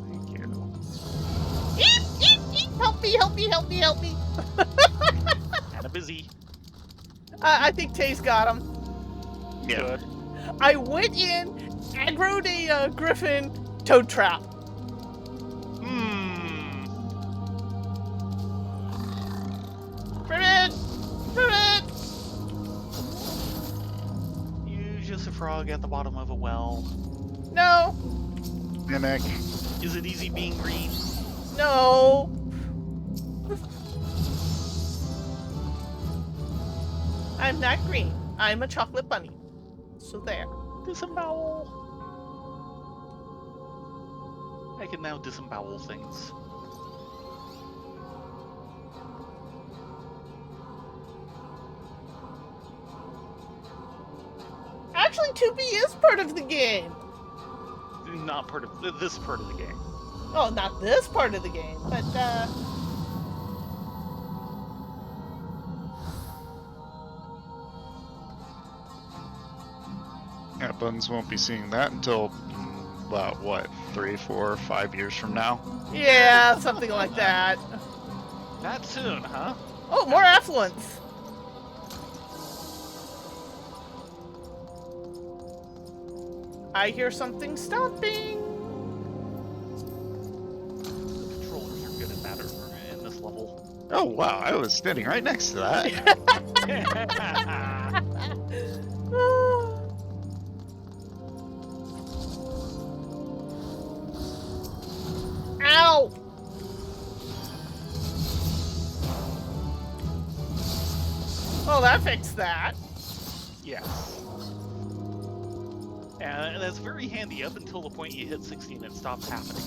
Thank you. Eep, eep, eep. Help me, help me, help me, help me. Kinda busy. I think Tay's got him. Yeah. Good. I went in, aggroed a griffin, toad trap. Ribbit! Ribbit! You just a frog at the bottom of a well. No, Mimic. Is it easy being green? no. I'm not green. I'm a chocolate bunny. So there. Disembowel. I can now disembowel things. Actually, 2B is part of the game. Not part of this part of the game. Oh, not this part of the game, but Yeah, Buns won't be seeing that until about what, 3, 4, 5 years from now. yeah, something like that. That soon, huh? Oh, more affluence. I hear something stomping. The controllers are good at that in this level. Oh wow, I was standing right next to that. Ow! Oh, that fixed that. Yes. And that's very handy up until the point you hit 60 and it stops happening.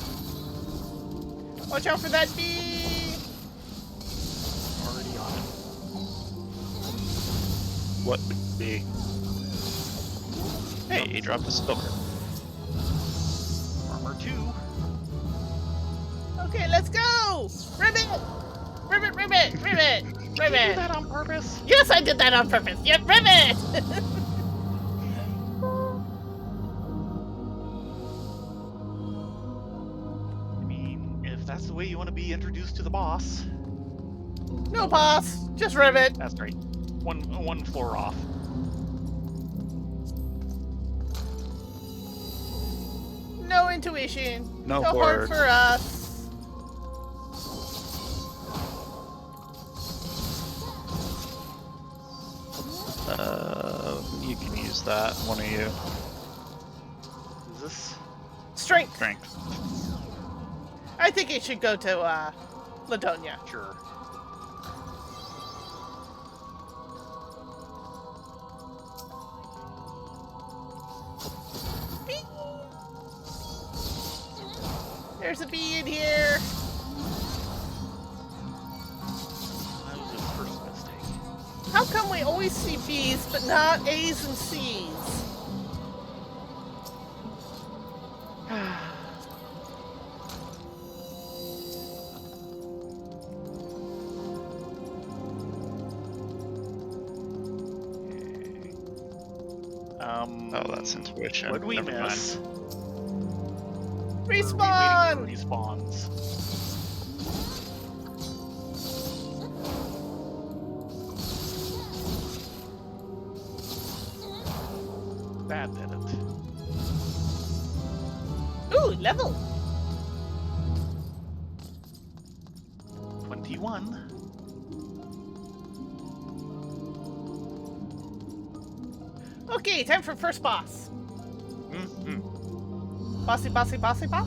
Watch out for that bee! Already on it. What would be? Hey, he dropped a silver. Armor 2. Okay, let's go! Ribbit! Ribbit, ribbit, ribbit! Did you do Ribbit! that on purpose? Yes, I did that on purpose! Yep, ribbit! I mean, if that's the way you want to be introduced to the boss, No boss, just ribbit. that's right. One floor off. No intuition. No heart word. for us. You can use that, one of you. Is this? Strength. Strength. I think it should go to Ladonia. Sure. Bee! There's a bee in here. That was his first mistake. How come we always see B's but not A's and C's? Oh, that's intuition. What did we Never mind. miss? Respawn! We're waiting for respawns. That did it. Ooh, level. 21. Okay, time for first boss. Mm-hmm. Bossy, bossy, bossy, boss.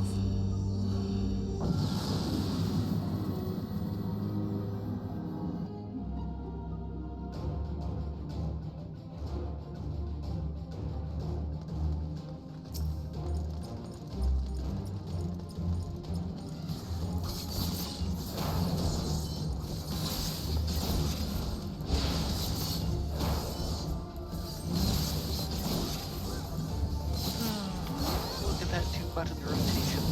Look at that 2-button rotation.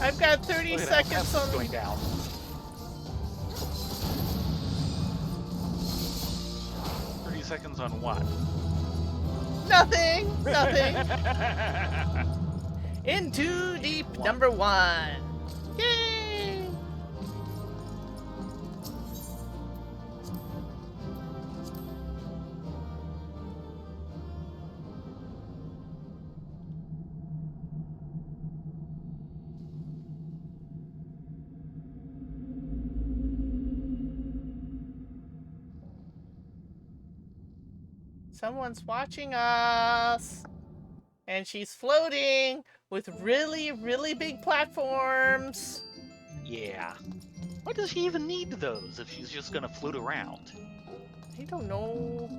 I've got 30 Look at that, seconds that's on. going down. 30 seconds on what? Nothing, nothing. In too deep, number 1. Yay! Someone's watching us. And she's floating with really, really big platforms. Yeah. Why does she even need those if she's just gonna float around? I don't know.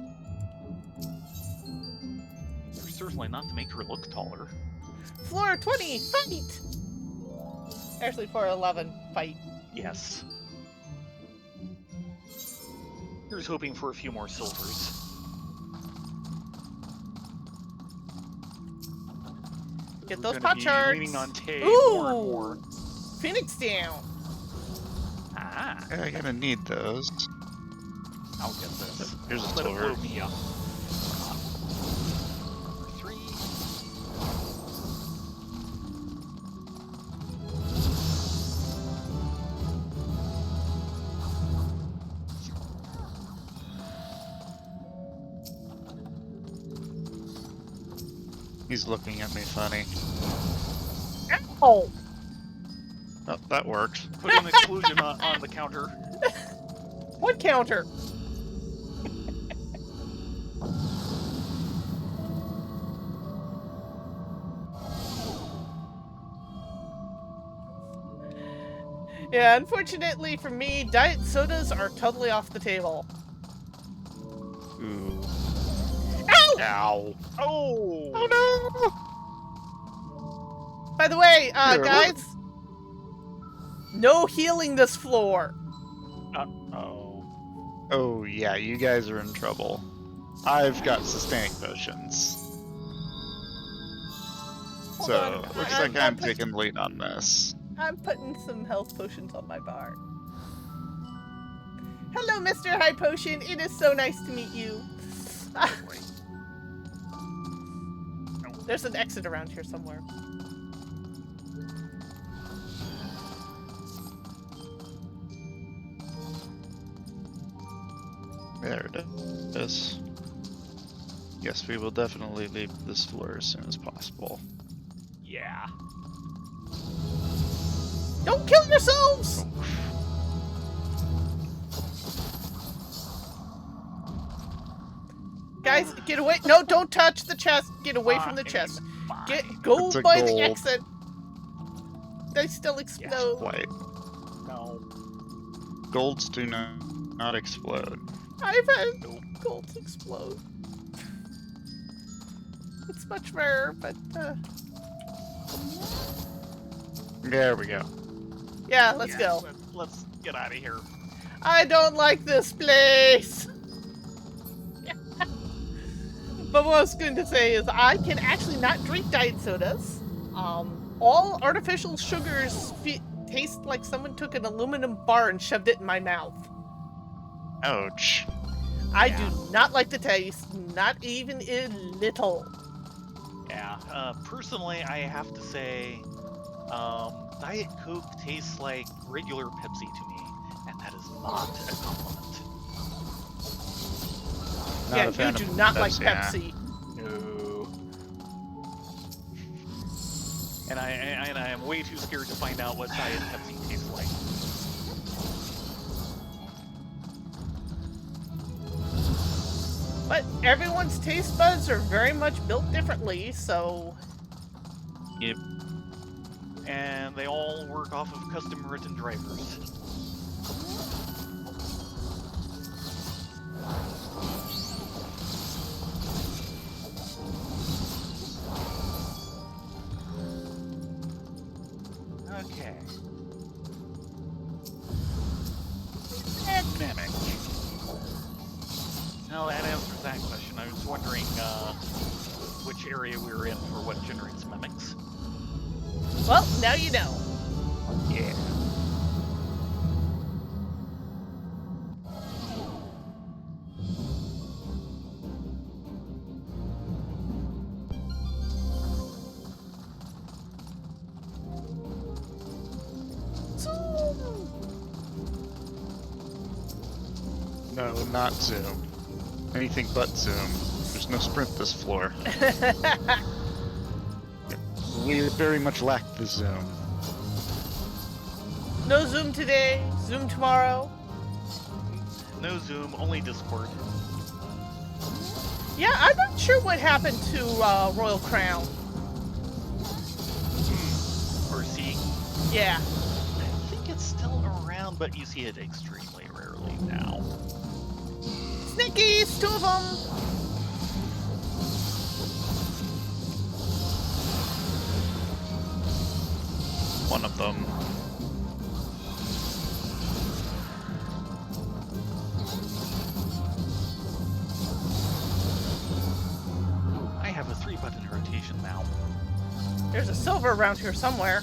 Certainly not to make her look taller. Floor 20, fight! Actually, floor 11, fight. Yes. Here's hoping for a few more silvers. Get We're those gonna pot be charts. leaning on Tay Ooh! more and more. Phoenix down. Ah, Yeah, I'm gonna need those. I'll get this. Here's a Let it silver. blow me up. Number 3. He's looking at me funny. Oh! Oh, that worked. Put an exclusion on the counter. What counter? Yeah, unfortunately for me, diet sodas are totally off the table. Ooh. Ow! Ow. Oh! Oh By the way, Here, guys, no healing this floor. Uh-oh. no! Oh yeah, you guys are in trouble. I've got sustaining potions. Hold So, on, looks I'm like I'm putting- taking lead on this. I'm putting some health potions on my bar. Hello, Mr. High Potion. It is so nice to meet you. Wait. There's an exit around here somewhere. There it is. Yes, we will definitely leave this floor as soon as possible. Yeah. Don't kill yourselves! Guys, get away. No, don't touch the chest. Get away from the chest. Go It's a by the gold. exit. They still explode. White. No. Golds do not explode. I've had golds explode. It's much rarer, but There we go. yeah, let's Yeah, go. Let's get out of here. I don't like this place. But what I was going to say is I can actually not drink diet sodas. All artificial sugars taste like someone took an aluminum bar and shoved it in my mouth. Ouch. I Yeah. do not like the taste, not even a little. Yeah. Personally, I have to say, Diet Coke tastes like regular Pepsi to me, and that is not a compliment. Not Yeah, a fan you of do not like Pepsi, yeah. Pepsi. No. And I am way too scared to find out what Diet Pepsi tastes like. But everyone's taste buds are very much built differently, so Yep. And they all work off of custom-written drivers. Okay. Mimic. Now that answers that question. I was wondering which area we were in for what generates mimics. well, now you know. Yeah. No, not zoom. Anything but zoom. There's no sprint this floor. We very much lack the zoom. No Zoom today, Zoom tomorrow. No Zoom, only Discord. Yeah, I'm not sure what happened to Royal Crown. Or C. Yeah. I think it's still around, but you see it extremely rarely now. Snickies, 2 of them. one of them. I have a 3-button rotation now. There's a silver around here somewhere.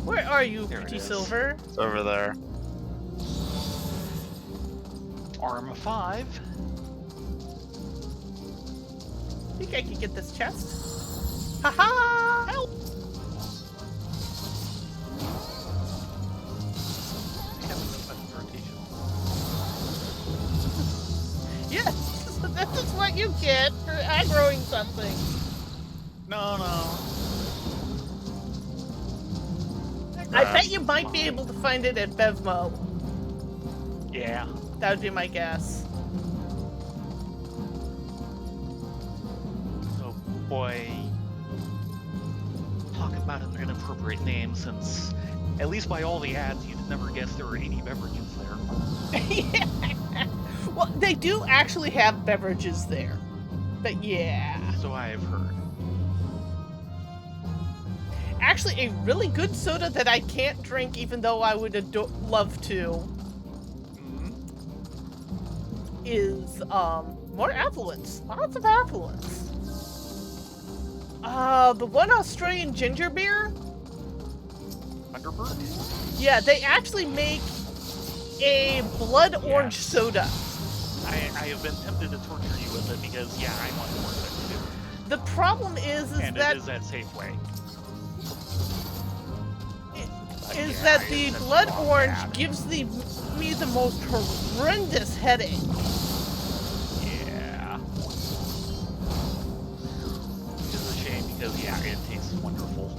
Where are you, There it pretty is. silver? It's over there. Arm 5. I think I can get this chest. Haha! Help! I have a 3-button rotation. Yes, this is what you get for aggroing something. No. I bet you might be able to find it at Bevmo. Yeah. That would be my guess. Oh boy. Talk about an inappropriate name, since at least by all the ads, you'd never guess there were any beverages there. Yeah. Well, they do actually have beverages there. But yeah. So I have heard. Actually, a really good soda that I can't drink even though I would love to is more affluence. Lots of affluence. The one Australian ginger beer? Thunderbird? Yeah, they actually make a blood orange soda. I have been tempted to torture you with it because, yeah, I want more of it too. The problem is And that it is at Safeway. is Yeah, that the that's blood wrong, orange Dad. gives me the most horrendous headache. Yeah. Which is a shame because, yeah, it tastes wonderful.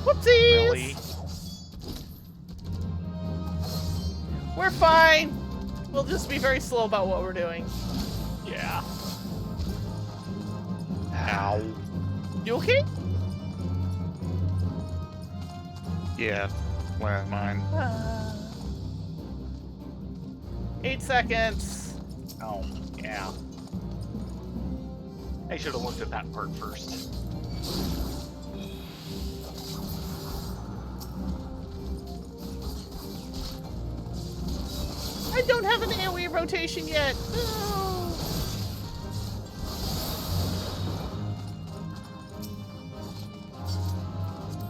Whoopsies! Really? We're fine. We'll just be very slow about what we're doing. Yeah. Ow. You okay? Yeah. Where mine? 8 seconds. Oh, yeah. I should have looked at that part first. I don't have an AoE rotation yet. No.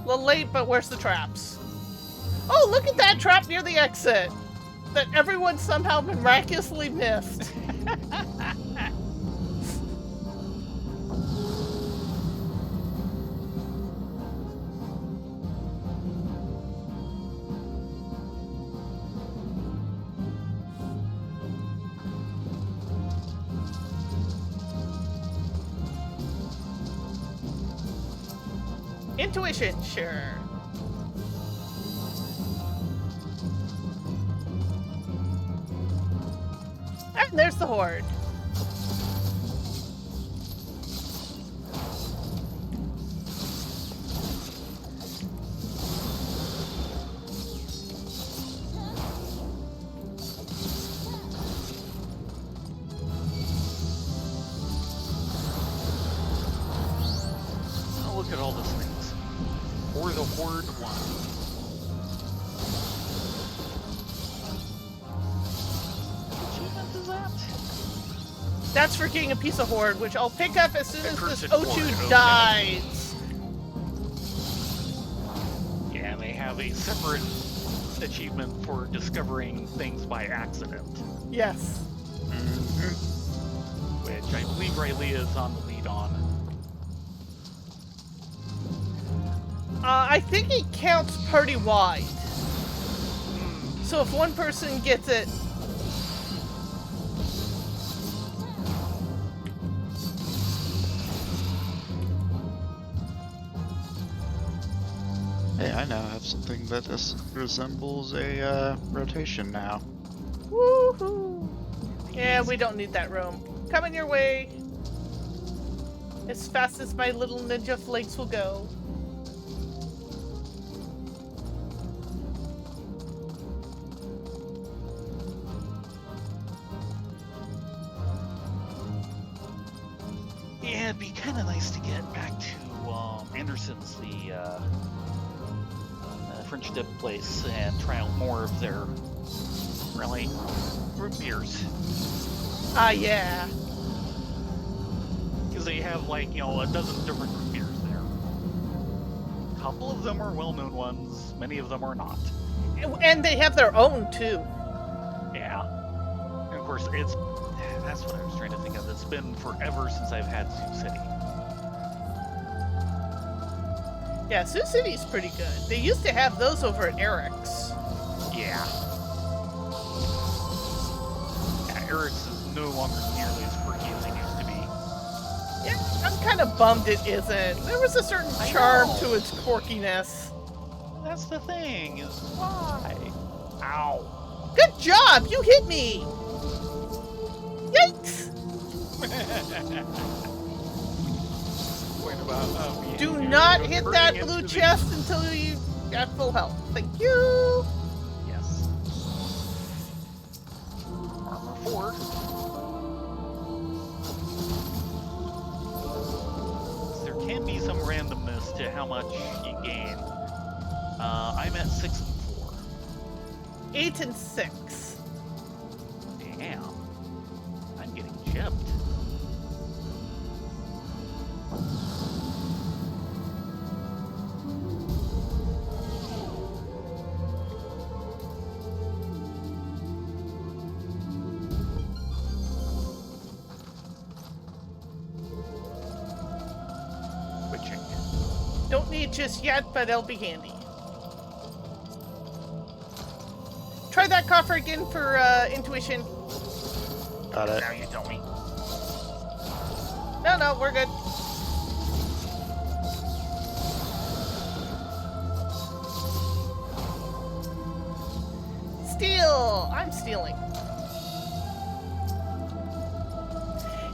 A little late, but where's the traps? Oh, look at that trap near the exit that everyone somehow miraculously missed. Intuition, sure. And there's the horde. Oh, look at all these things. Or the Horde one. What achievement is that? That's for getting a piece of horde, which I'll pick up as soon The as this cursed Ochu horde, okay. dies. Yeah, and they have a separate achievement for discovering things by accident, Yes. which I believe Rayleigh is on the lead on. I think it counts party-wide. So if one person gets it... Hey, I now have something that resembles a rotation now. Woohoo! Yeah, we don't need that room. Coming your way. As fast as my little ninja flakes will go. Anderson's, the French dip place, and try out more of their really root beers. Ah, yeah. Because they have like, you know, a dozen different root beers there. A couple of them are well-known ones, many of them are not. And they have their own, too. Yeah. And of course, that's what I was trying to think of. It's been forever since I've had Sioux City. Yeah, Sioux City's pretty good. They used to have those over at Eric's. Yeah. Yeah, Eric's is no longer nearly as quirky as it used to be. Yeah, I'm kind of bummed it isn't. There was a certain charm to its quirkiness. That's the thing, is why? Ow. Good job! You hit me! Yikes! Do not hit that blue chest until you got full health. Thank you! Yes. Armor 4. There can be some randomness to how much you gain. I'm at 6 and 4. 8 and 6. Damn. I'm getting chipped. Switching. Don't need just yet, but it'll be handy. Try that coffer again for intuition. Got it. Now you tell me. No, we're good. Steal! I'm stealing.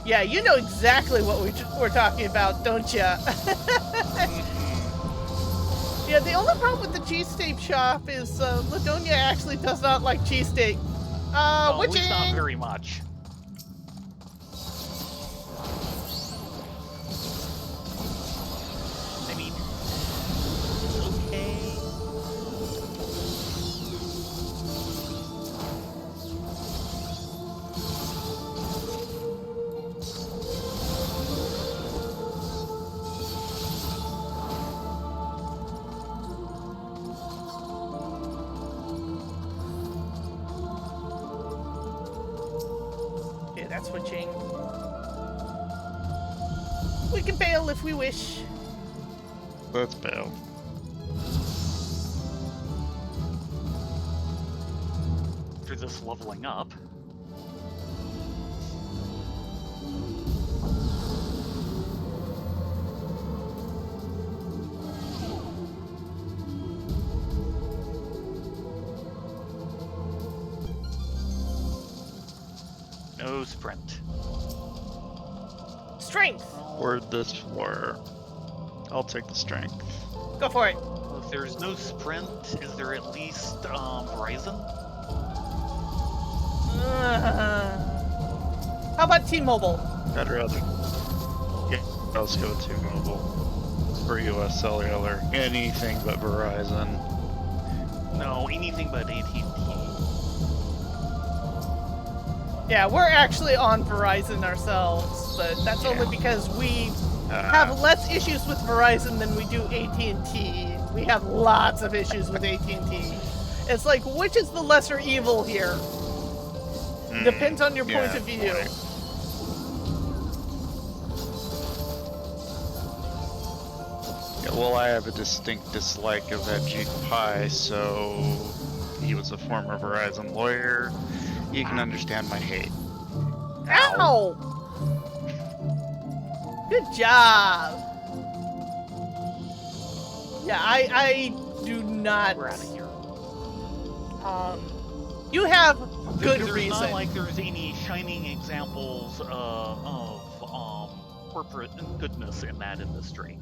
Yeah, you know exactly what we're talking about, don't ya? Yeah, the only problem with the cheesesteak shop is Ladonia actually does not like cheesesteak. At Witching! least not very much. I mean, Okay. Okay, that's switching. We can bail if we wish. Let's bail. after this leveling up. No sprint. Strength! Word this for. I'll take the strength. Go for it. Well, if there's no sprint, is there at least Verizon? How about T-Mobile? I'd rather. Yeah, let's go with T-Mobile. For US Cellular. Anything but Verizon. No, anything but AT&T. Yeah, we're actually on Verizon ourselves, but that's only because we have less issues with Verizon than we do AT&T. We have lots of issues with AT&T. It's like, which is the lesser evil here? Depends on your point of view. Right. Yeah, well, I have a distinct dislike of that G Pie, so he was a former Verizon lawyer. You can understand my hate. Ow! Good job! Yeah, I do not... We're out of here. You have good There's reason. not like there's any shining examples of corporate goodness in that industry.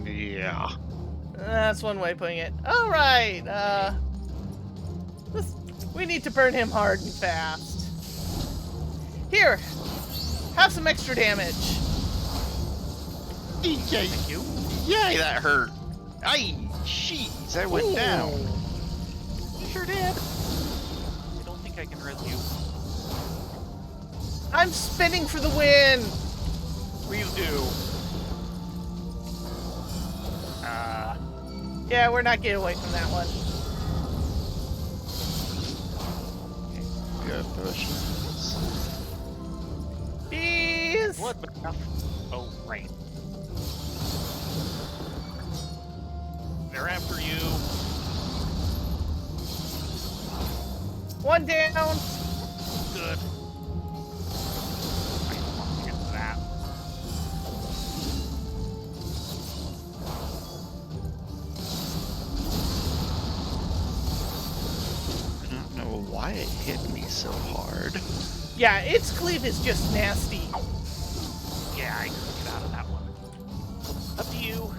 Yeah. That's one way of putting it. Alright, we need to burn him hard and fast. Here, have some extra damage. Thank you. Yay, that hurt. Aye, jeez, I went down. You sure did. I don't think I can res you. I'm spinning for the win. Please do. Yeah, we're not getting away from that one. Good potions. Bees. Blood bath. Oh, right. They're after you. One down. Good. I don't want to get that. I don't know why it hit me so hard. Yeah, its cleave is just nasty. Yeah, I couldn't get out of that one. Up to you.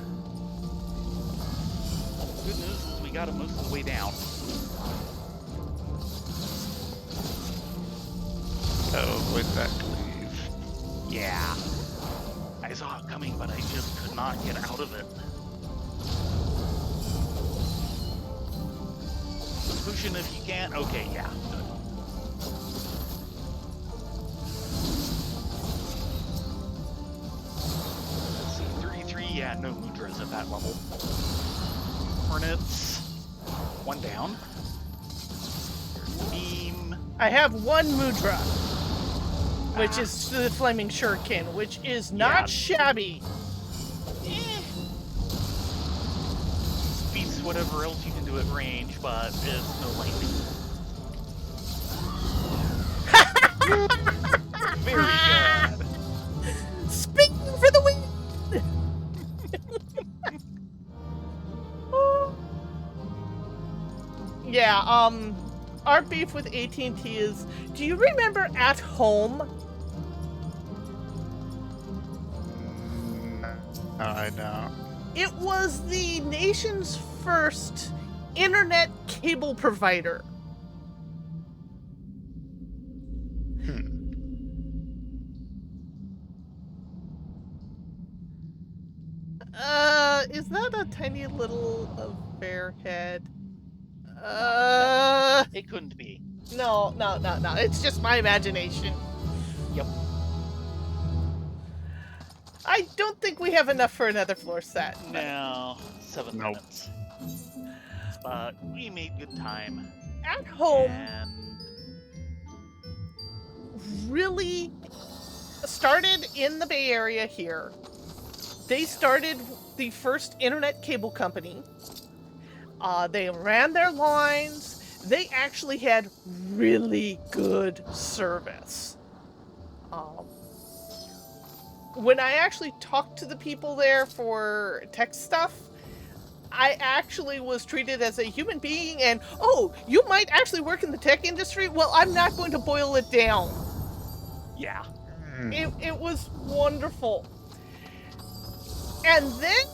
Good news is we got him most of the way down. Oh, with that cleave. Yeah. I saw it coming, but I just could not get out of it. Potion if you can. Okay, yeah. Good. Let's see, 33. Yeah, no mudras at that level. Hornets. One down. There's the beam. I have one mudra, which is the flaming shuriken, which is not shabby. Beats whatever else you can do at range, but it's no lightning. Very good. Spin for the win. Yeah, our beef with AT&T is, do you remember At Home? No, I don't. It was the nation's first internet cable provider. Is that a tiny little bear head? It couldn't be. No. It's just my imagination. Yep. I don't think we have enough for another floor set. No, 7 Nope. minutes. But we made good time. At Home And really started in the Bay Area here. They started the first internet cable company. They ran their lines. They actually had really good service. When I actually talked to the people there for tech stuff, I actually was treated as a human being and, oh, you might actually work in the tech industry? Well, I'm not going to boil it down. yeah. It was wonderful. And then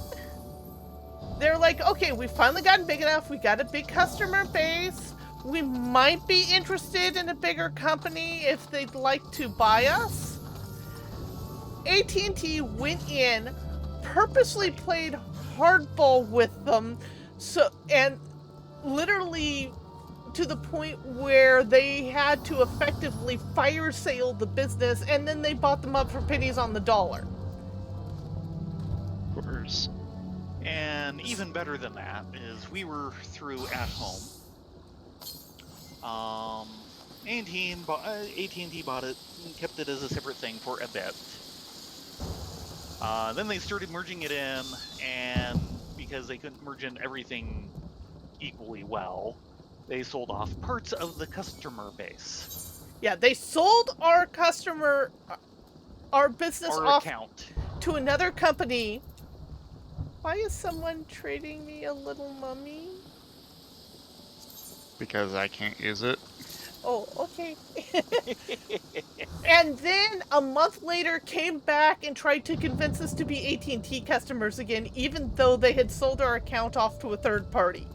they're like, okay, we've finally gotten big enough. We got a big customer base. We might be interested in a bigger company if they'd like to buy us. AT&T went in, purposely played hardball with them, and literally to the point where they had to effectively fire sale the business, and then they bought them up for pennies on the dollar. Of course. And even better than that is we were through At Home. AT&T bought it and kept it as a separate thing for a bit. Then they started merging it in, and because they couldn't merge in everything equally well, they sold off parts of the customer base. Yeah, they sold our business Our off account. to another company. Why is someone trading me a little mummy? Because I can't use it. Oh, okay. And then a month later came back and tried to convince us to be AT&T customers again, even though they had sold our account off to a third party.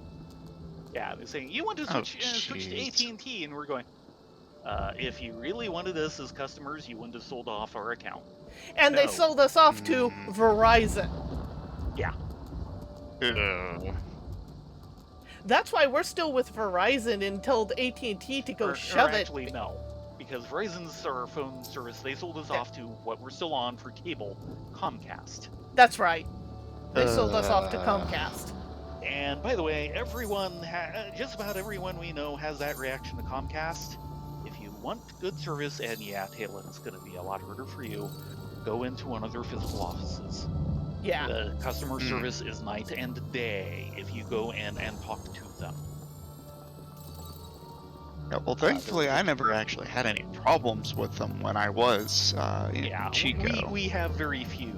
Yeah, they're saying, you want to switch to jeez. AT&T, and we're going, if you really wanted us as customers, you wouldn't have sold off our account. And they No. sold us off to Verizon. Yeah. That's why we're still with Verizon and told AT&T to go Or shove actually, it. no. Because Verizon's our phone service, they sold us off to what we're still on for cable, Comcast. That's right. They sold us off to Comcast. And by the way, just about everyone we know has that reaction to Comcast. If you want good service, and yeah, Talon's going to be a lot harder for you, go into one of their physical offices. Yeah. The customer service is night and day if you go in and talk to them. Yeah, well, thankfully, I never actually had any problems with them when I was in Chico. We have very few.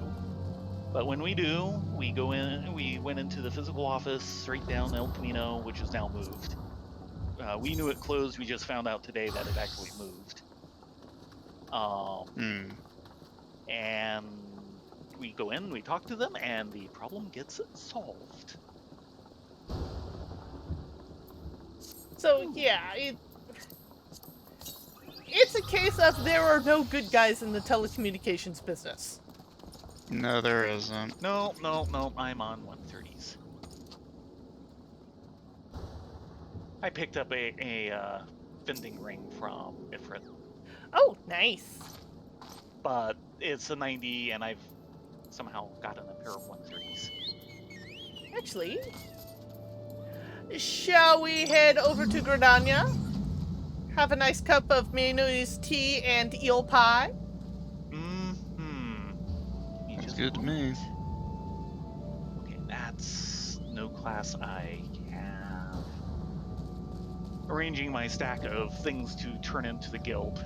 But when we do, we go in. We went into the physical office straight down El Camino, which is now moved. We knew it closed. We just found out today that it actually moved. And we go in, we talk to them, and the problem gets solved. So yeah, it's a case of there are no good guys in the telecommunications business. No, there isn't. No, I'm on 130s. I picked up a vending ring from Ifrit. Oh, nice. But it's a 90, and I've somehow gotten a pair of 130s. Actually, shall we head over to Gradania? Have a nice cup of Mayonnaise tea and eel pie? That's good to me. Okay, that's no class I have. Arranging my stack of things to turn into the guild.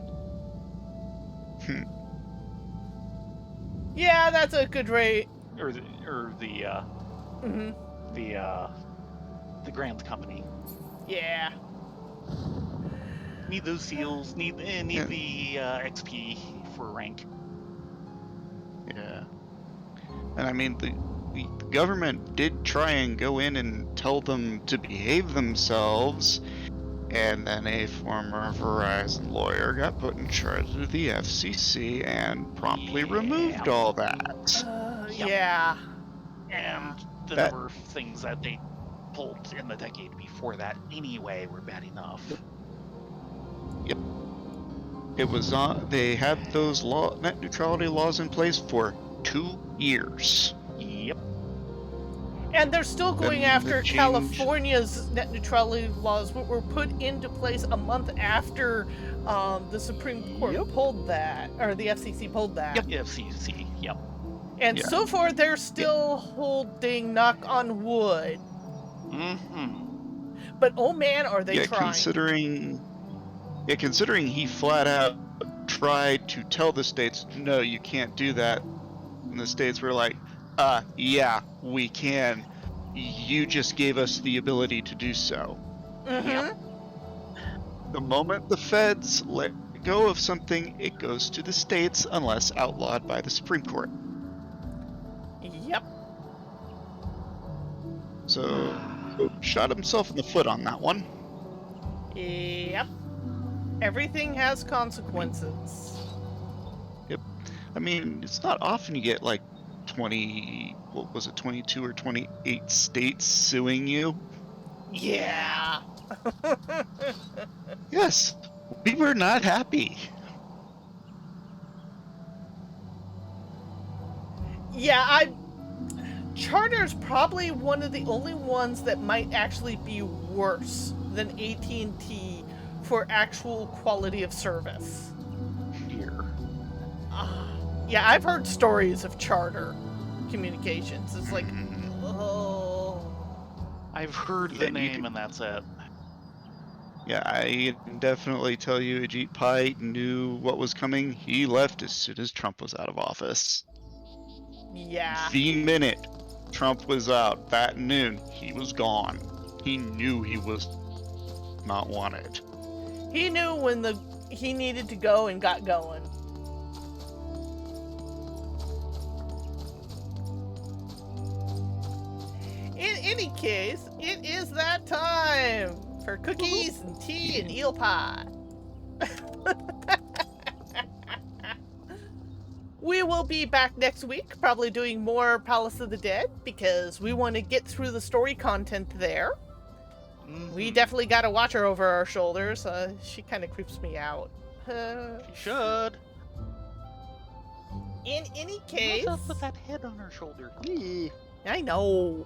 Yeah, that's a good rate. Or the Grand Company. Yeah. Need those seals. Need the XP for rank. Yeah. And I mean, the government did try and go in and tell them to behave themselves, and then a former Verizon lawyer got put in charge of the FCC and promptly removed all that. Yeah. And the number of things that they pulled in the decade before that anyway were bad enough. Yep. It was they had those net neutrality laws in place for 2 years. Yep. And they're still going after California's net neutrality laws, which were put into place a month after the Supreme Court pulled that, or the FCC pulled that. Yep, FCC, yep. And so far, they're still holding, knock on wood. But oh man, are they trying. Considering he flat out tried to tell the states, no, you can't do that. And the states were like, yeah, we can. You just gave us the ability to do so. Yep. The moment the feds let go of something, it goes to the states unless outlawed by the Supreme Court. Yep. So, shot himself in the foot on that one. Yep. Everything has consequences. Yep. I mean, it's not often you get like 22 or 28 states suing you? Yeah. Yes, we were not happy. Yeah, Charter's probably one of the only ones that might actually be worse than AT&T for actual quality of service. Here. Yeah, I've heard stories of Charter communications. It's like, oh. I've heard the name and that's it. Yeah, I can definitely tell you Ajit Pai knew what was coming. He left as soon as Trump was out of office. Yeah. The minute Trump was out, that noon, he was gone. He knew he was not wanted. He knew when he needed to go and got going. In any case, it is that time for cookies and tea and eel pie. We will be back next week, probably doing more Palace of the Dead, because we want to get through the story content there. We definitely got to watch her over our shoulders. She kind of creeps me out. She should. In any case... What's up with that head on her shoulder? I know.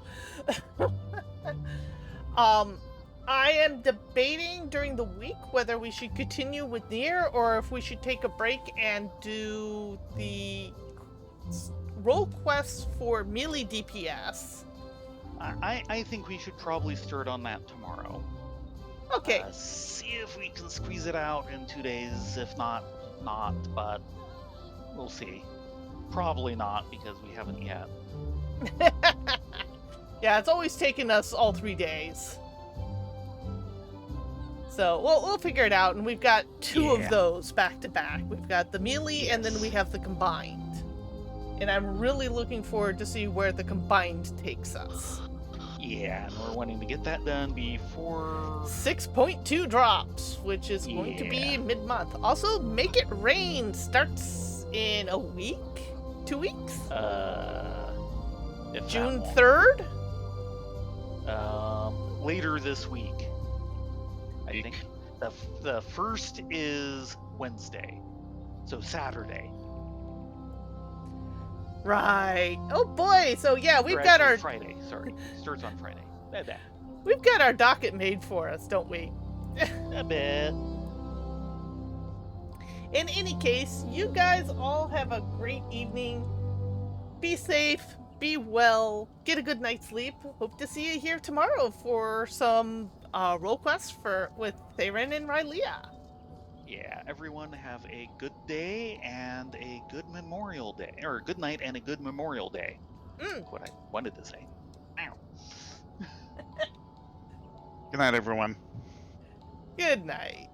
I am debating during the week whether we should continue with Nier or if we should take a break and do the role quests for melee DPS. I think we should probably start on that tomorrow. Okay. See if we can squeeze it out in 2 days. If not, but we'll see. Probably not, because we haven't yet. Yeah, it's always taken us all 3 days. So we'll figure it out, and we've got two of those back to back. We've got the melee, and then we have the combined. And I'm really looking forward to see where the combined takes us. Yeah, and we're wanting to get that done before 6.2 drops, which is going to be mid-month. Also, Make It Rain starts in a week? 2 weeks? If June 3rd? Later this week. I think the first is Wednesday, so Saturday. Right. Oh boy. So yeah, we've Or got actually our Friday. Sorry, starts on Friday. We've got our docket made for us, don't we? A bit. In any case, you guys all have a great evening. Be safe. Be well. Get a good night's sleep. Hope to see you here tomorrow for some role quests with Theron and Rylea. Yeah, everyone have a good day and a good Memorial Day. Or a good night and a good Memorial Day. That's what I wanted to say. Ow. Good night, everyone. Good night.